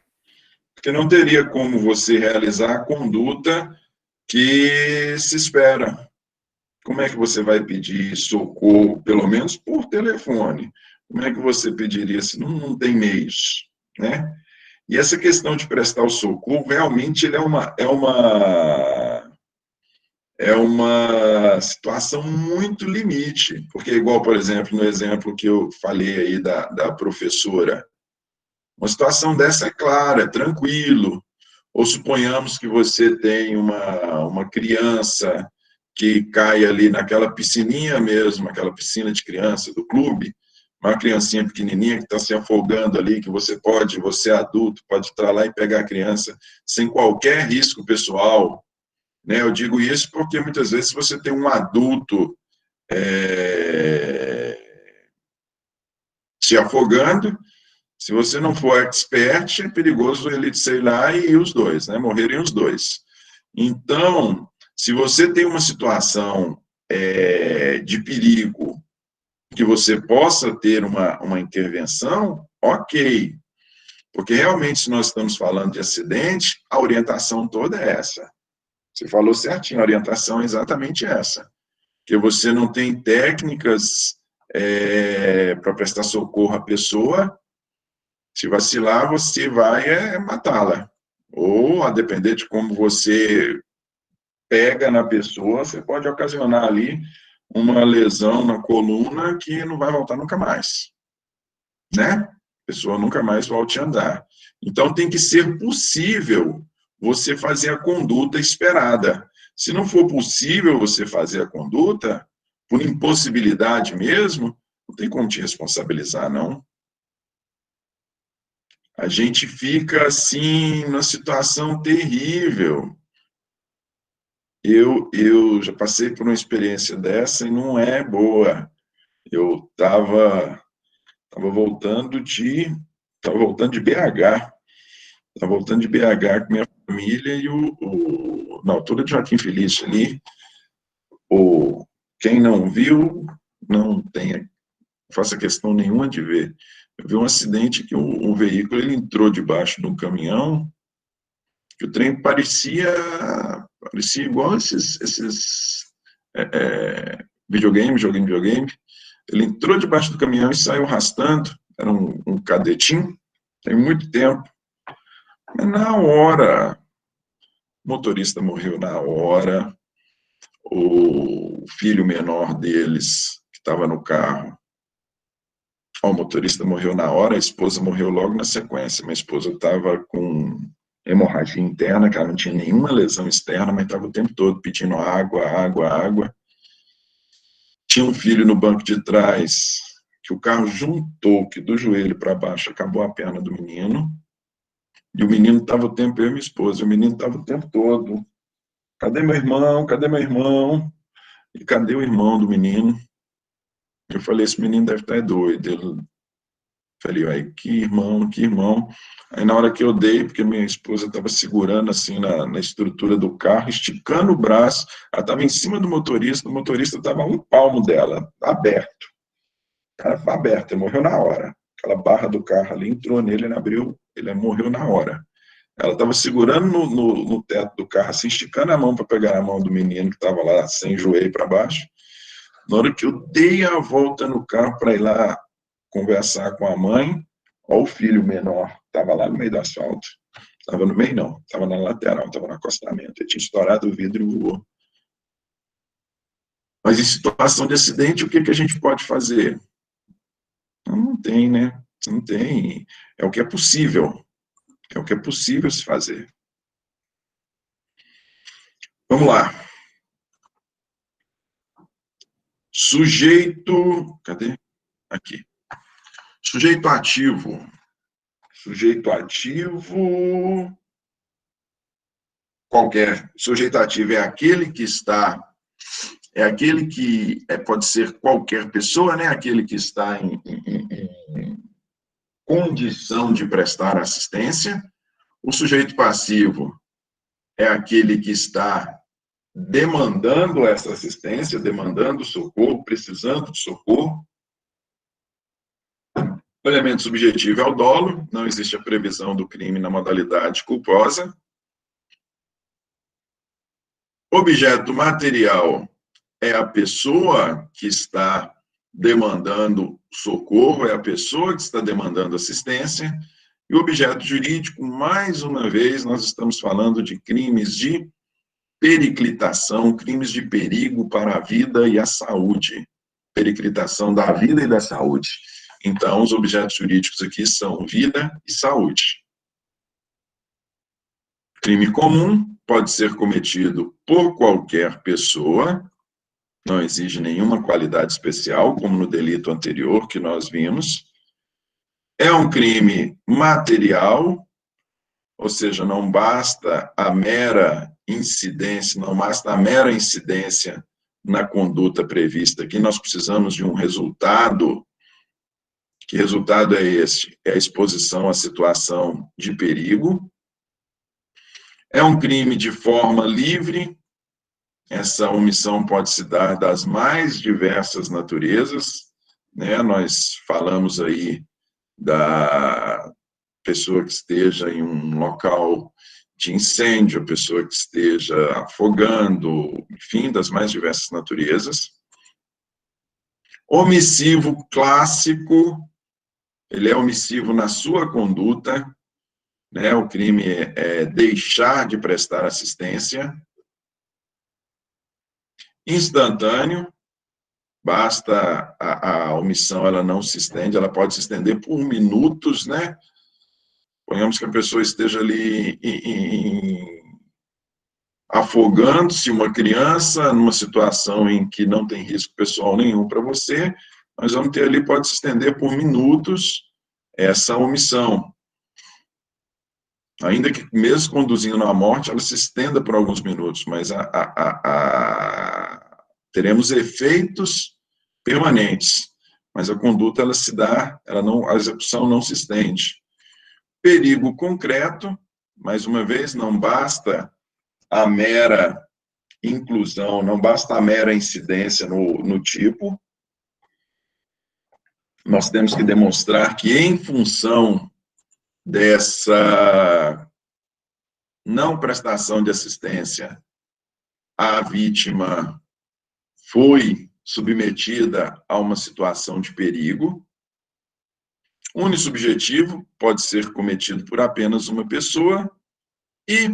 S1: Porque não teria como você realizar a conduta que se espera. Como é que você vai pedir socorro, pelo menos por telefone? Como é que você pediria se não tem meios, né? E essa questão de prestar o socorro, realmente, ele é uma situação muito limite, porque igual, por exemplo, no exemplo que eu falei aí da professora, uma situação dessa é clara, tranquilo. Ou suponhamos que você tem uma criança que cai ali naquela piscininha mesmo, aquela piscina de criança do clube, uma criancinha pequenininha que está se afogando ali, que você adulto, pode entrar lá e pegar a criança sem qualquer risco pessoal, né? Eu digo isso porque muitas vezes você tem um adulto se afogando, se você não for expert, é perigoso ele, sei lá, e os dois, né? Morrerem os dois. Então, se você tem uma situação de perigo, que você possa ter uma intervenção, ok. Porque realmente, se nós estamos falando de acidente, a orientação toda é essa. Você falou certinho, a orientação é exatamente essa. Que você não tem técnicas para prestar socorro à pessoa. Se vacilar, você vai matá-la. Ou, a depender de como você pega na pessoa, você pode ocasionar ali uma lesão na coluna que não vai voltar nunca mais, né? A pessoa nunca mais volte a andar. Então, tem que ser possível você fazer a conduta esperada. Se não for possível você fazer a conduta, por impossibilidade mesmo, não tem como te responsabilizar, não. A gente fica, assim, numa situação terrível. Eu já passei por uma experiência dessa e não é boa. Eu estava voltando de BH. Estava voltando de BH com minha família e na altura de Joaquim Felício ali, quem não viu, não faça questão nenhuma de ver. Eu vi um acidente que um veículo ele entrou debaixo de um caminhão, que o trem parecia igual esses videogame. Ele entrou debaixo do caminhão e saiu arrastando, era um cadetinho, tem muito tempo. Mas na hora, o motorista morreu na hora, o filho menor deles, que estava no carro, o motorista morreu na hora, a esposa morreu logo na sequência. Minha esposa estava com hemorragia interna, que ela não tinha nenhuma lesão externa, mas estava o tempo todo pedindo água. Tinha um filho no banco de trás, que o carro juntou, que do joelho para baixo acabou a perna do menino, e o menino estava o tempo, eu e minha esposa, o menino estava o tempo todo, cadê meu irmão? E cadê o irmão do menino? Eu falei, esse menino deve estar doido. Ele falei, aí, que irmão. Aí na hora que eu dei, porque minha esposa estava segurando assim na estrutura do carro, esticando o braço, ela estava em cima do motorista, o motorista estava a um palmo dela, aberto. O cara estava aberto, ele morreu na hora. Aquela barra do carro ali entrou nele, ele abriu, ele morreu na hora. Ela estava segurando no teto do carro, assim, esticando a mão para pegar a mão do menino que estava lá, sem joelho para baixo. Na hora que eu dei a volta no carro para ir lá conversar com a mãe, ó, o filho menor estava lá no meio do asfalto. Estava no meio, não, estava na lateral, estava no acostamento. Ele tinha estourado o vidro e voou. Mas em situação de acidente, o que a gente pode fazer? Não tem, né? Não tem. É o que é possível. É o que é possível se fazer. Vamos lá. Sujeito... Cadê? Aqui. Sujeito ativo. Sujeito ativo... Qualquer. Sujeito ativo é aquele que está... É aquele que pode ser qualquer pessoa, né? Aquele que está em condição de prestar assistência. O sujeito passivo é aquele que está demandando essa assistência, demandando socorro, precisando de socorro. O elemento subjetivo é o dolo, não existe a previsão do crime na modalidade culposa. Objeto material é a pessoa que está demandando socorro, é a pessoa que está demandando assistência. E o objeto jurídico, mais uma vez, nós estamos falando de crimes de periclitação, crimes de perigo para a vida e a saúde. Periclitação da vida e da saúde. Então, os objetos jurídicos aqui são vida e saúde. Crime comum pode ser cometido por qualquer pessoa, não exige nenhuma qualidade especial, como no delito anterior que nós vimos. É um crime material, ou seja, não basta a mera incidência, não basta a mera incidência na conduta prevista aqui, nós precisamos de um resultado. Que resultado é este? É a exposição à situação de perigo. É um crime de forma livre. Essa omissão pode se dar das mais diversas naturezas, né? Nós falamos aí da pessoa que esteja em um local de incêndio, a pessoa que esteja afogando, enfim, das mais diversas naturezas. Omissivo clássico, ele é omissivo na sua conduta, né? O crime é deixar de prestar assistência. Instantâneo, basta a omissão, ela não se estende, ela pode se estender por minutos, né? Ponhamos que a pessoa esteja ali afogando-se, uma criança, numa situação em que não tem risco pessoal nenhum para você, nós vamos ter ali, pode se estender por minutos, essa omissão. Ainda que, mesmo conduzindo à morte, ela se estenda por alguns minutos, mas teremos efeitos permanentes, mas a conduta, ela se dá, a execução não se estende. Perigo concreto, mais uma vez, não basta a mera inclusão, não basta a mera incidência no tipo, nós temos que demonstrar que, em função dessa não prestação de assistência, a vítima foi submetida a uma situação de perigo. Unissubjetivo pode ser cometido por apenas uma pessoa e...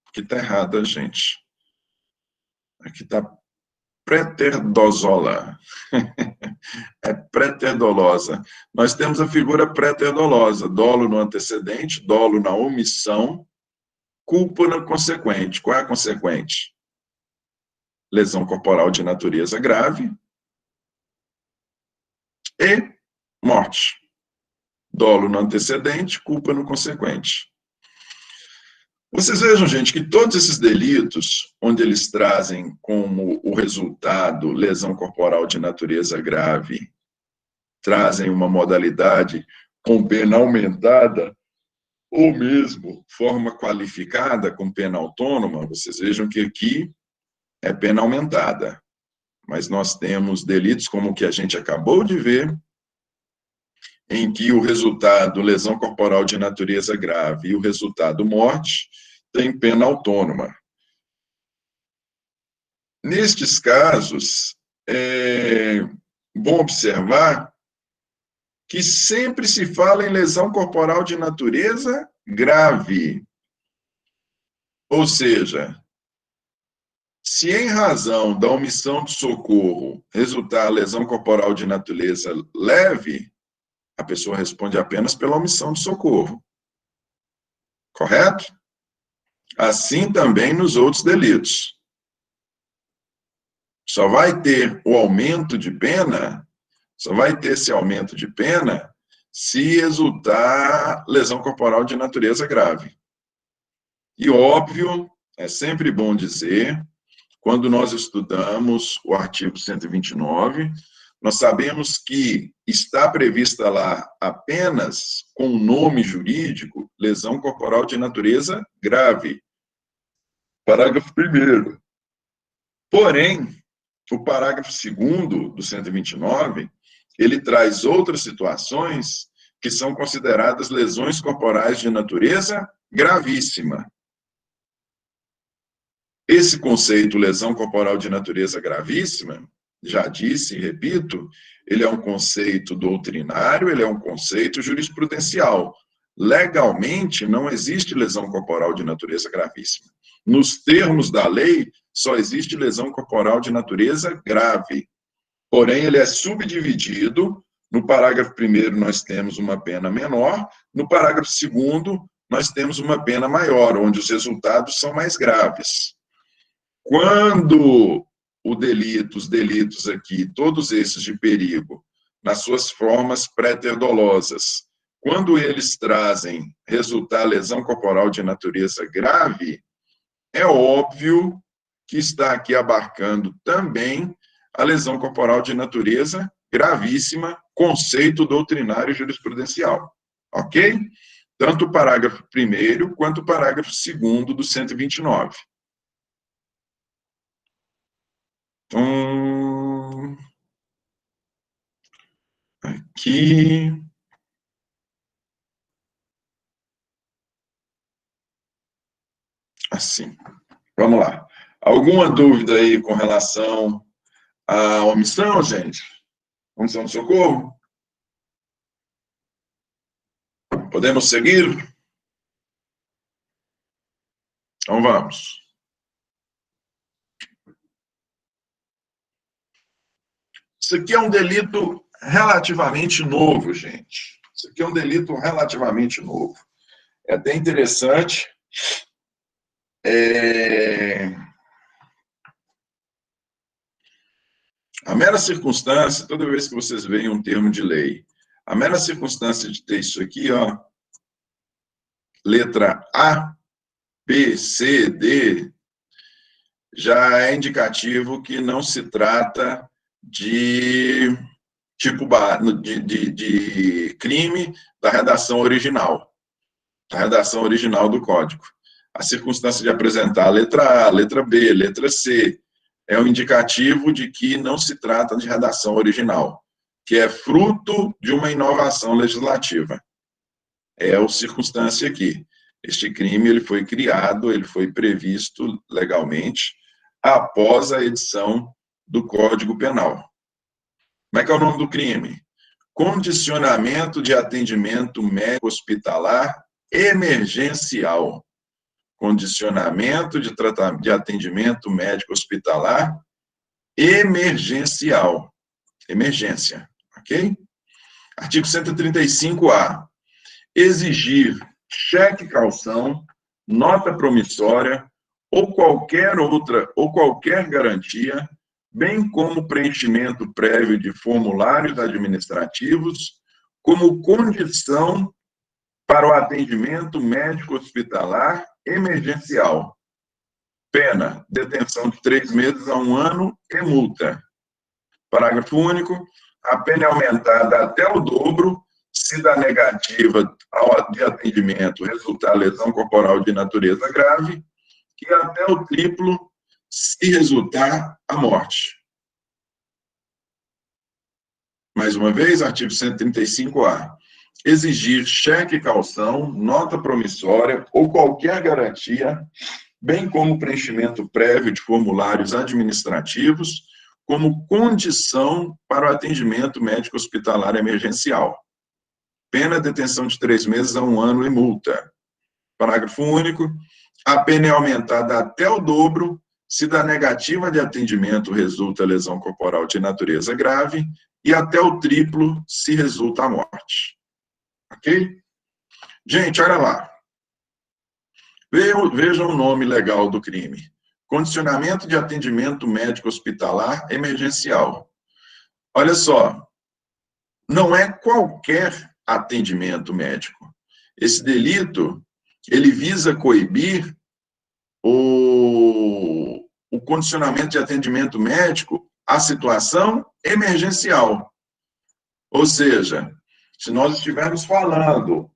S1: Aqui está errado, gente. Aqui está preterdosola. É preterdolosa. Nós temos a figura preterdolosa, dolo no antecedente, dolo na omissão, culpa na consequente. Qual é a consequente? Lesão corporal de natureza grave e morte. Dolo no antecedente, culpa no consequente. Vocês vejam, gente, que todos esses delitos, onde eles trazem como o resultado lesão corporal de natureza grave, trazem uma modalidade com pena aumentada, ou mesmo forma qualificada com pena autônoma, vocês vejam que aqui é pena aumentada. Mas nós temos delitos como o que a gente acabou de ver, em que o resultado lesão corporal de natureza grave e o resultado morte tem pena autônoma. Nestes casos, é bom observar que sempre se fala em lesão corporal de natureza grave. Ou seja, Se em razão da omissão de socorro resultar lesão corporal de natureza leve, a pessoa responde apenas pela omissão de socorro. Correto? Assim também nos outros delitos. Só vai ter o aumento de pena, só vai ter esse aumento de pena se resultar lesão corporal de natureza grave. E óbvio, é sempre bom dizer, quando nós estudamos o artigo 129, nós sabemos que está prevista lá apenas, com o nome jurídico, lesão corporal de natureza grave. Parágrafo 1º. Porém, o parágrafo 2º do 129, ele traz outras situações que são consideradas lesões corporais de natureza gravíssima. Esse conceito, lesão corporal de natureza gravíssima, já disse e repito, ele é um conceito doutrinário, ele é um conceito jurisprudencial. Legalmente, não existe lesão corporal de natureza gravíssima. Nos termos da lei, só existe lesão corporal de natureza grave. Porém, ele é subdividido. No parágrafo 1º, nós temos uma pena menor. No parágrafo 2º, nós temos uma pena maior, onde os resultados são mais graves. Quando os delitos aqui, todos esses de perigo, nas suas formas pré-terdolosas, quando eles trazem resultar lesão corporal de natureza grave, é óbvio que está aqui abarcando também a lesão corporal de natureza gravíssima, conceito doutrinário jurisprudencial. Ok? Tanto o parágrafo 1º quanto o parágrafo 2º do 129. Então, aqui. Assim. Vamos lá. Alguma dúvida aí com relação à omissão, gente? Omissão de socorro? Podemos seguir? Então vamos. Isso aqui é um delito relativamente novo, gente. Isso aqui é um delito relativamente novo. É até interessante. A mera circunstância, toda vez que vocês veem um termo de lei, a mera circunstância de ter isso aqui, ó, letra A, B, C, D, já é indicativo que não se trata de tipo de crime da redação original do Código. A circunstância de apresentar a letra A, letra B, letra C, é um indicativo de que não se trata de redação original, que é fruto de uma inovação legislativa. É a circunstância aqui. Este crime ele foi criado, ele foi previsto legalmente após a edição do Código Penal. Como é que é o nome do crime? Condicionamento de atendimento médico hospitalar emergencial. Condicionamento de atendimento médico hospitalar emergencial. Emergência, ok? Artigo 135-A. Exigir cheque calção, nota promissória ou qualquer garantia, bem como preenchimento prévio de formulários administrativos, como condição para o atendimento médico hospitalar emergencial. Pena, detenção de 3 meses a 1 ano e multa. Parágrafo único. A pena é aumentada até o dobro se da negativa de atendimento resultar lesão corporal de natureza grave e até o triplo se resultar a morte. Mais uma vez, artigo 135-A. Exigir cheque calção, nota promissória ou qualquer garantia, bem como preenchimento prévio de formulários administrativos, como condição para o atendimento médico hospitalar emergencial. Pena, detenção de 3 meses a 1 ano e multa. Parágrafo único. A pena é aumentada até o dobro se da negativa de atendimento resulta lesão corporal de natureza grave, e até o triplo se resulta a morte. Ok? Gente, olha lá. Vejam o nome legal do crime. Condicionamento de atendimento médico hospitalar emergencial. Olha só, não é qualquer atendimento médico. Esse delito, ele visa coibir o condicionamento de atendimento médico à situação emergencial. Ou seja, se nós estivermos falando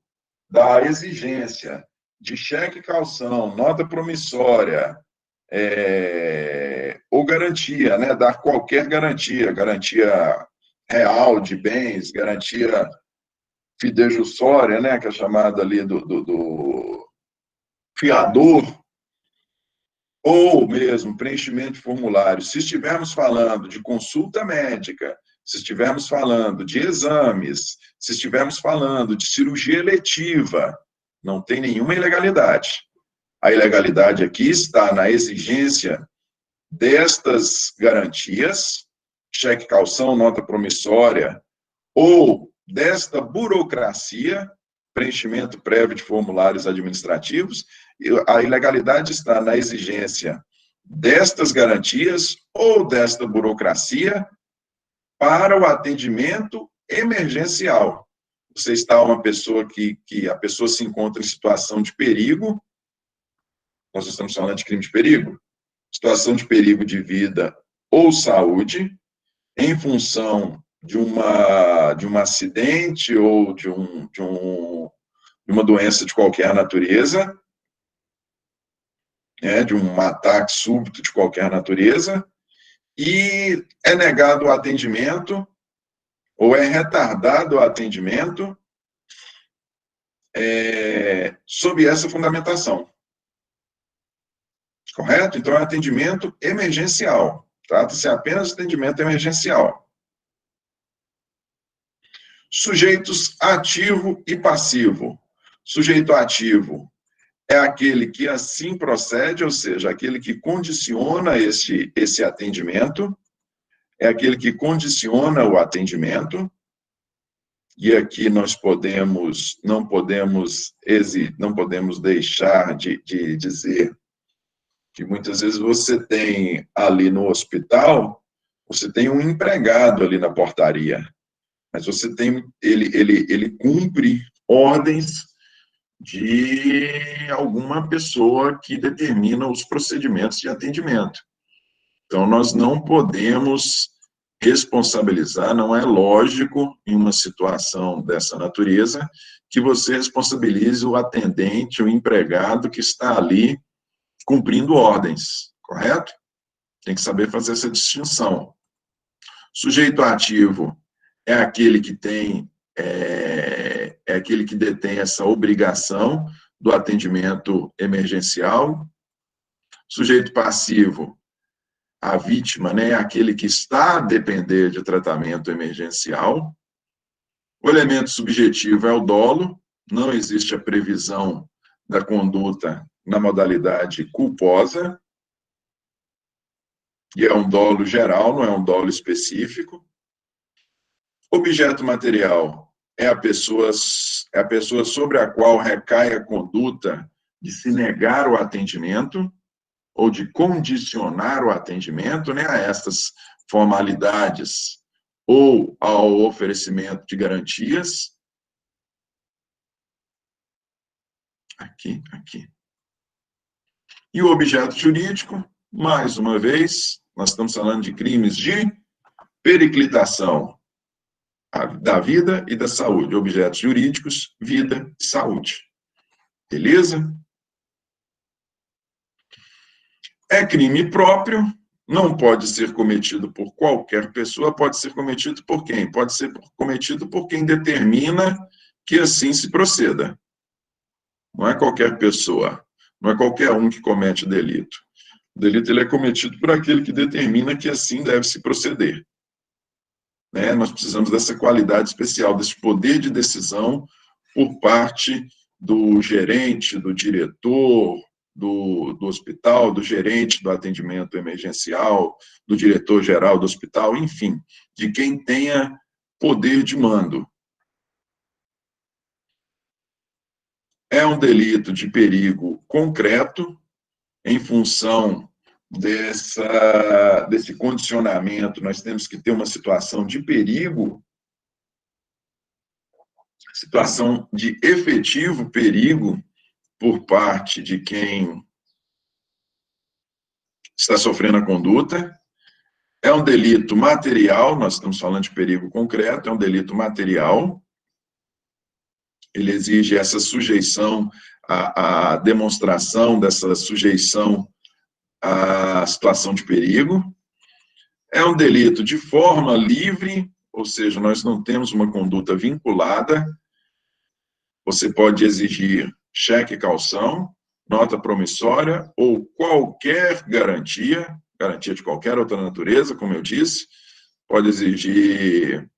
S1: da exigência de cheque calção, nota promissória, ou garantia, né, dar qualquer garantia, garantia real de bens, garantia fidejussória, né, que é chamada ali do fiador, ou mesmo preenchimento de formulário. Se estivermos falando de consulta médica, se estivermos falando de exames, se estivermos falando de cirurgia eletiva, não tem nenhuma ilegalidade. A ilegalidade aqui está na exigência destas garantias, cheque calção, nota promissória, ou desta burocracia, preenchimento prévio de formulários administrativos. A ilegalidade está na exigência destas garantias ou desta burocracia para o atendimento emergencial. Você está uma pessoa que a pessoa se encontra em situação de perigo, nós estamos falando de crime de perigo, situação de perigo de vida ou saúde, em função de um acidente ou de uma doença de qualquer natureza, de um ataque súbito de qualquer natureza, e é negado o atendimento, ou é retardado o atendimento, sob essa fundamentação. Correto? Então, é atendimento emergencial. Trata-se apenas de atendimento emergencial. Sujeitos ativo e passivo. Sujeito ativo é aquele que assim procede, ou seja, aquele que condiciona esse atendimento, é aquele que condiciona o atendimento, e aqui nós não podemos deixar de dizer que muitas vezes você tem ali no hospital, você tem um empregado ali na portaria, mas você tem, ele cumpre ordens de alguma pessoa que determina os procedimentos de atendimento. Então, nós não podemos responsabilizar, não é lógico, em uma situação dessa natureza, que você responsabilize o atendente, o empregado que está ali cumprindo ordens, correto? Tem que saber fazer essa distinção. Sujeito ativo é aquele que tem, aquele que detém essa obrigação do atendimento emergencial. Sujeito passivo, a vítima, né, é aquele que está a depender de tratamento emergencial. O elemento subjetivo é o dolo, não existe a previsão da conduta na modalidade culposa, e é um dolo geral, não é um dolo específico. Objeto material é a pessoa sobre a qual recai a conduta de se negar o atendimento, ou de condicionar o atendimento, né, a essas formalidades, ou ao oferecimento de garantias. Aqui. E o objeto jurídico, mais uma vez, nós estamos falando de crimes de periclitação da vida e da saúde. Objetos jurídicos, vida e saúde. Beleza? É crime próprio, não pode ser cometido por qualquer pessoa, pode ser cometido por quem? Pode ser cometido por quem determina que assim se proceda. Não é qualquer pessoa, não é qualquer um que comete o delito. O delito ele é cometido por aquele que determina que assim deve se proceder. Nós precisamos dessa qualidade especial, desse poder de decisão por parte do gerente, do diretor, do hospital, do gerente do atendimento emergencial, do diretor-geral do hospital, enfim, de quem tenha poder de mando. É um delito de perigo concreto, em função desse condicionamento, nós temos que ter uma situação de perigo, situação de efetivo perigo por parte de quem está sofrendo a conduta. É um delito material, nós estamos falando de perigo concreto, é um delito material. Ele exige essa sujeição, a demonstração dessa sujeição à situação de perigo. É um delito de forma livre, ou seja, nós não temos uma conduta vinculada. Você pode exigir cheque calção, nota promissória ou qualquer garantia de qualquer outra natureza, como eu disse. Pode exigir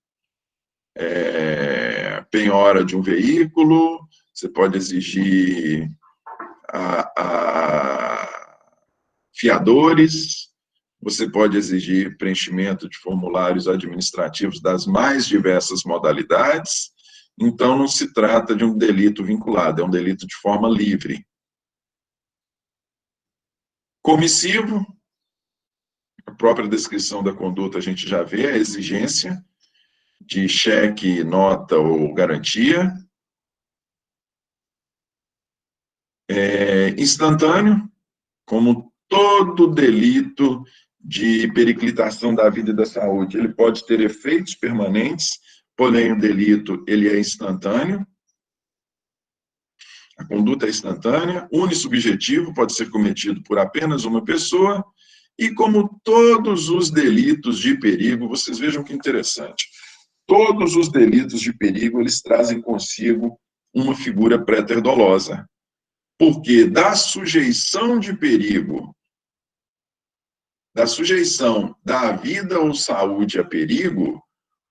S1: penhora de um veículo, você pode exigir fiadores, você pode exigir preenchimento de formulários administrativos das mais diversas modalidades. Então, não se trata de um delito vinculado, é um delito de forma livre. Comissivo, a própria descrição da conduta a gente já vê, a exigência de cheque, nota ou garantia. Instantâneo, como todo delito de periclitação da vida e da saúde, ele pode ter efeitos permanentes, porém o delito ele é instantâneo. A conduta é instantânea, unissubjetivo, pode ser cometido por apenas uma pessoa, e como todos os delitos de perigo, vocês vejam que interessante, todos os delitos de perigo, eles trazem consigo uma figura préter-dolosa, porque da sujeição de perigo, da sujeição da vida ou saúde a perigo,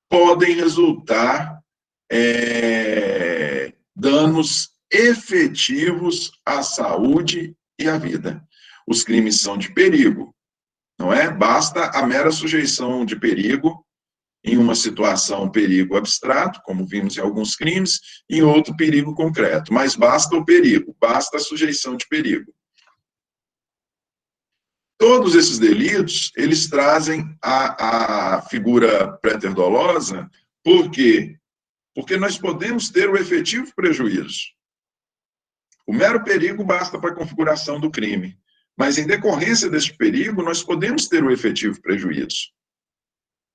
S1: podem resultar danos efetivos à saúde e à vida. Os crimes são de perigo, não é? Basta a mera sujeição de perigo em uma situação perigo abstrato, como vimos em alguns crimes, em outro perigo concreto. Mas basta o perigo, basta a sujeição de perigo. Todos esses delitos, eles trazem a figura préter-dolosa, por quê? Porque nós podemos ter o efetivo prejuízo. O mero perigo basta para a configuração do crime, mas em decorrência deste perigo, nós podemos ter o efetivo prejuízo.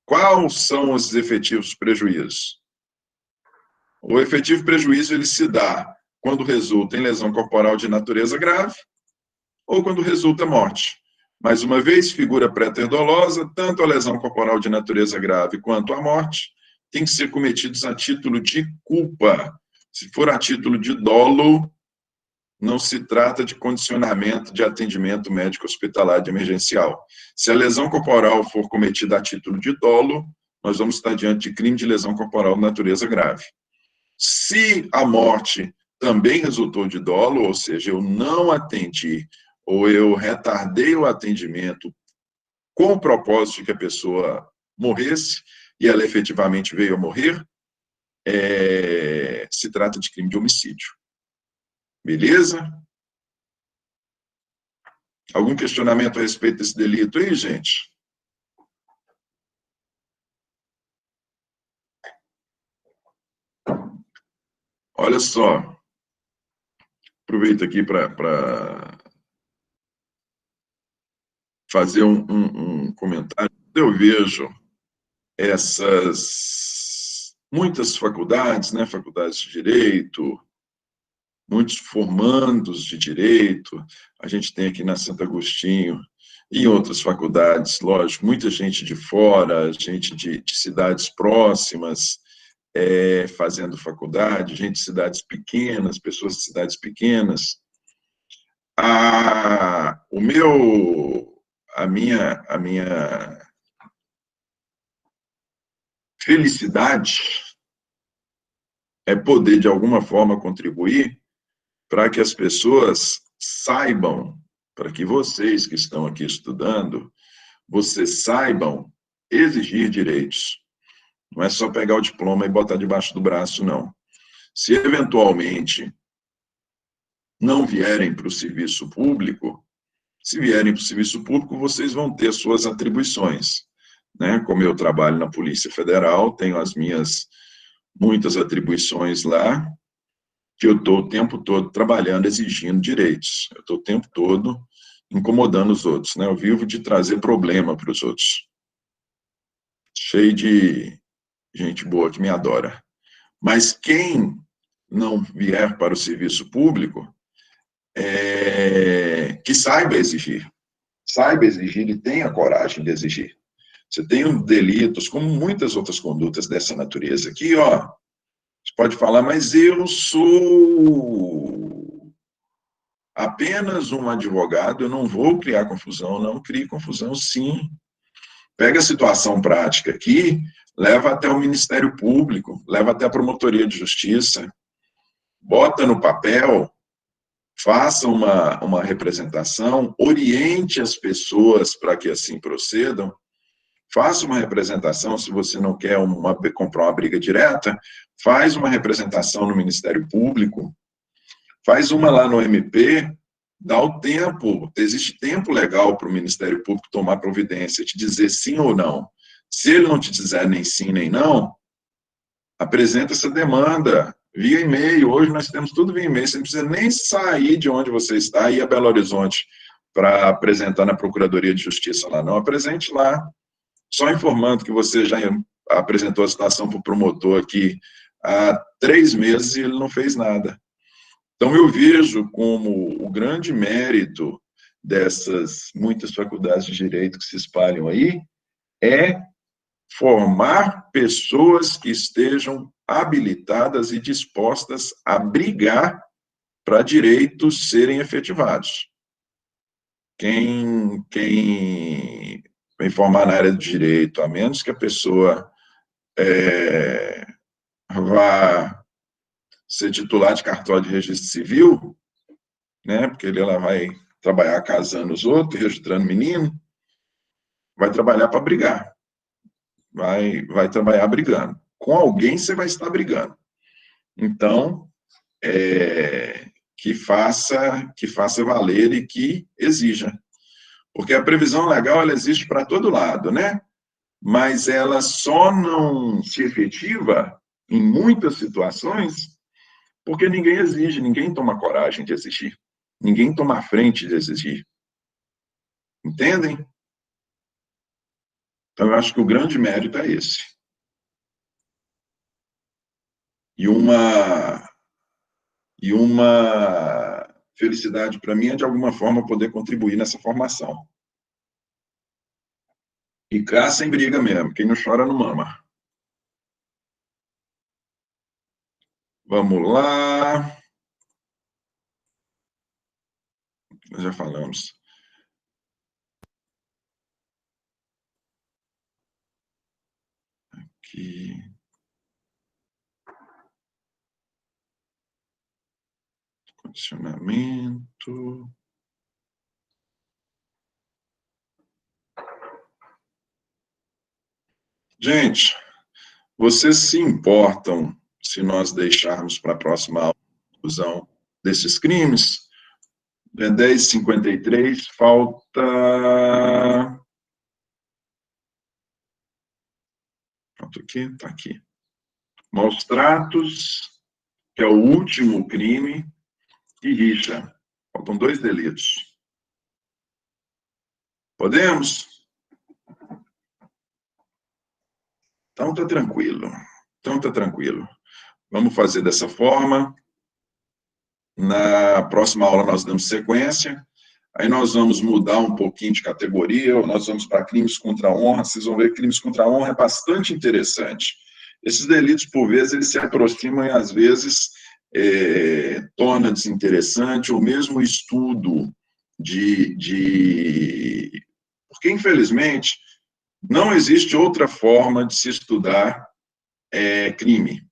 S1: Quais são os efetivos prejuízos? O efetivo prejuízo ele se dá quando resulta em lesão corporal de natureza grave ou quando resulta morte. Mais uma vez, figura préter-dolosa, tanto a lesão corporal de natureza grave quanto a morte tem que ser cometidos a título de culpa. Se for a título de dolo, não se trata de condicionamento de atendimento médico hospitalar de emergencial. Se a lesão corporal for cometida a título de dolo, nós vamos estar diante de crime de lesão corporal de natureza grave. Se a morte também resultou de dolo, ou seja, eu não atendi ou eu retardei o atendimento com o propósito de que a pessoa morresse e ela efetivamente veio a morrer, se trata de crime de homicídio. Beleza? Algum questionamento a respeito desse delito aí, gente? Olha só. Aproveito aqui para fazer um comentário. Eu vejo muitas faculdades, né, faculdades de direito, muitos formandos de direito, a gente tem aqui na Santo Agostinho, e em outras faculdades, lógico, muita gente de fora, gente de cidades próximas, fazendo faculdade, gente de cidades pequenas, pessoas de cidades pequenas. A minha felicidade é poder, de alguma forma, contribuir para que as pessoas saibam, para que vocês que estão aqui estudando, vocês saibam exigir direitos. Não é só pegar o diploma e botar debaixo do braço, não. Se eventualmente não vierem para o serviço público, se vierem para o serviço público, vocês vão ter suas atribuições, né? Como eu trabalho na Polícia Federal, tenho as minhas muitas atribuições lá, que eu estou o tempo todo trabalhando, exigindo direitos. Eu estou o tempo todo incomodando os outros, né? Eu vivo de trazer problema para os outros. Cheio de gente boa que me adora. Mas quem não vier para o serviço público, que saiba exigir. Saiba exigir e tenha coragem de exigir. Você tem delitos, como muitas outras condutas dessa natureza aqui, ó. Você pode falar, mas eu sou apenas um advogado, eu não vou criar confusão. Não crie confusão, sim. Pega a situação prática aqui, leva até o Ministério Público, leva até a Promotoria de Justiça, bota no papel, faça uma representação, oriente as pessoas para que assim procedam, faça uma representação, se você não quer comprar uma briga direta, faz uma representação no Ministério Público, faz uma lá no MP, dá o tempo, existe tempo legal para o Ministério Público tomar providência, te dizer sim ou não. Se ele não te dizer nem sim nem não, apresenta essa demanda via e-mail. Hoje nós temos tudo via e-mail, você não precisa nem sair de onde você está e ir a Belo Horizonte para apresentar na Procuradoria de Justiça lá, não. Apresente lá, só informando que você já apresentou a situação para o promotor aqui há 3 meses e ele não fez nada. Então, eu vejo como o grande mérito dessas muitas faculdades de direito que se espalham aí é formar pessoas que estejam habilitadas e dispostas a brigar para direitos serem efetivados. Quem vem formar na área do direito, a menos que a pessoa vá ser titular de cartório de registro civil, né, porque ele lá vai trabalhar casando os outros, registrando menino, vai trabalhar para brigar. Vai trabalhar brigando. Com alguém você vai estar brigando. Então, que faça valer e que exija. Porque a previsão legal, ela existe para todo lado, né? Mas ela só não se efetiva em muitas situações porque ninguém exige, ninguém toma coragem de exigir. Ninguém toma a frente de exigir. Entendem? Então, eu acho que o grande mérito é esse. E uma felicidade para mim é, de alguma forma, poder contribuir nessa formação. E cá sem briga mesmo, quem não chora não mama. Vamos lá. Nós já falamos. Aqui. Condicionamento. Gente, vocês se importam se nós deixarmos para a próxima aula a conclusão desses crimes? É 10h53, falta... Falta aqui, está aqui. Maus tratos, que é o último crime, e rixa. Faltam 2 delitos. Podemos? Então está tranquilo. Vamos fazer dessa forma. Na próxima aula nós damos sequência. Aí nós vamos mudar um pouquinho de categoria, nós vamos para crimes contra a honra. Vocês vão ver que crimes contra a honra é bastante interessante. Esses delitos, por vezes, eles se aproximam e, às vezes, torna desinteressante, ou mesmo estudo Porque, infelizmente, não existe outra forma de se estudar crime.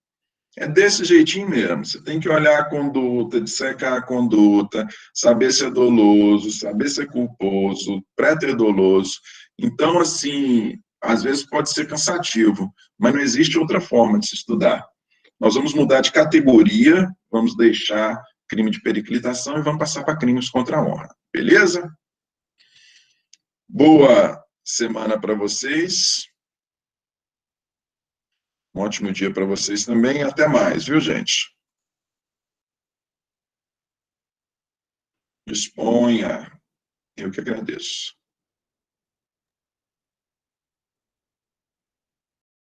S1: É desse jeitinho mesmo. Você tem que olhar a conduta, dissecar a conduta, saber se é doloso, saber se é culposo, preter doloso. Então, assim, às vezes pode ser cansativo, mas não existe outra forma de se estudar. Nós vamos mudar de categoria, vamos deixar crime de periclitação e vamos passar para crimes contra a honra. Beleza? Boa semana para vocês. Um ótimo dia para vocês também. Até mais, viu, gente? Disponha. Eu que agradeço.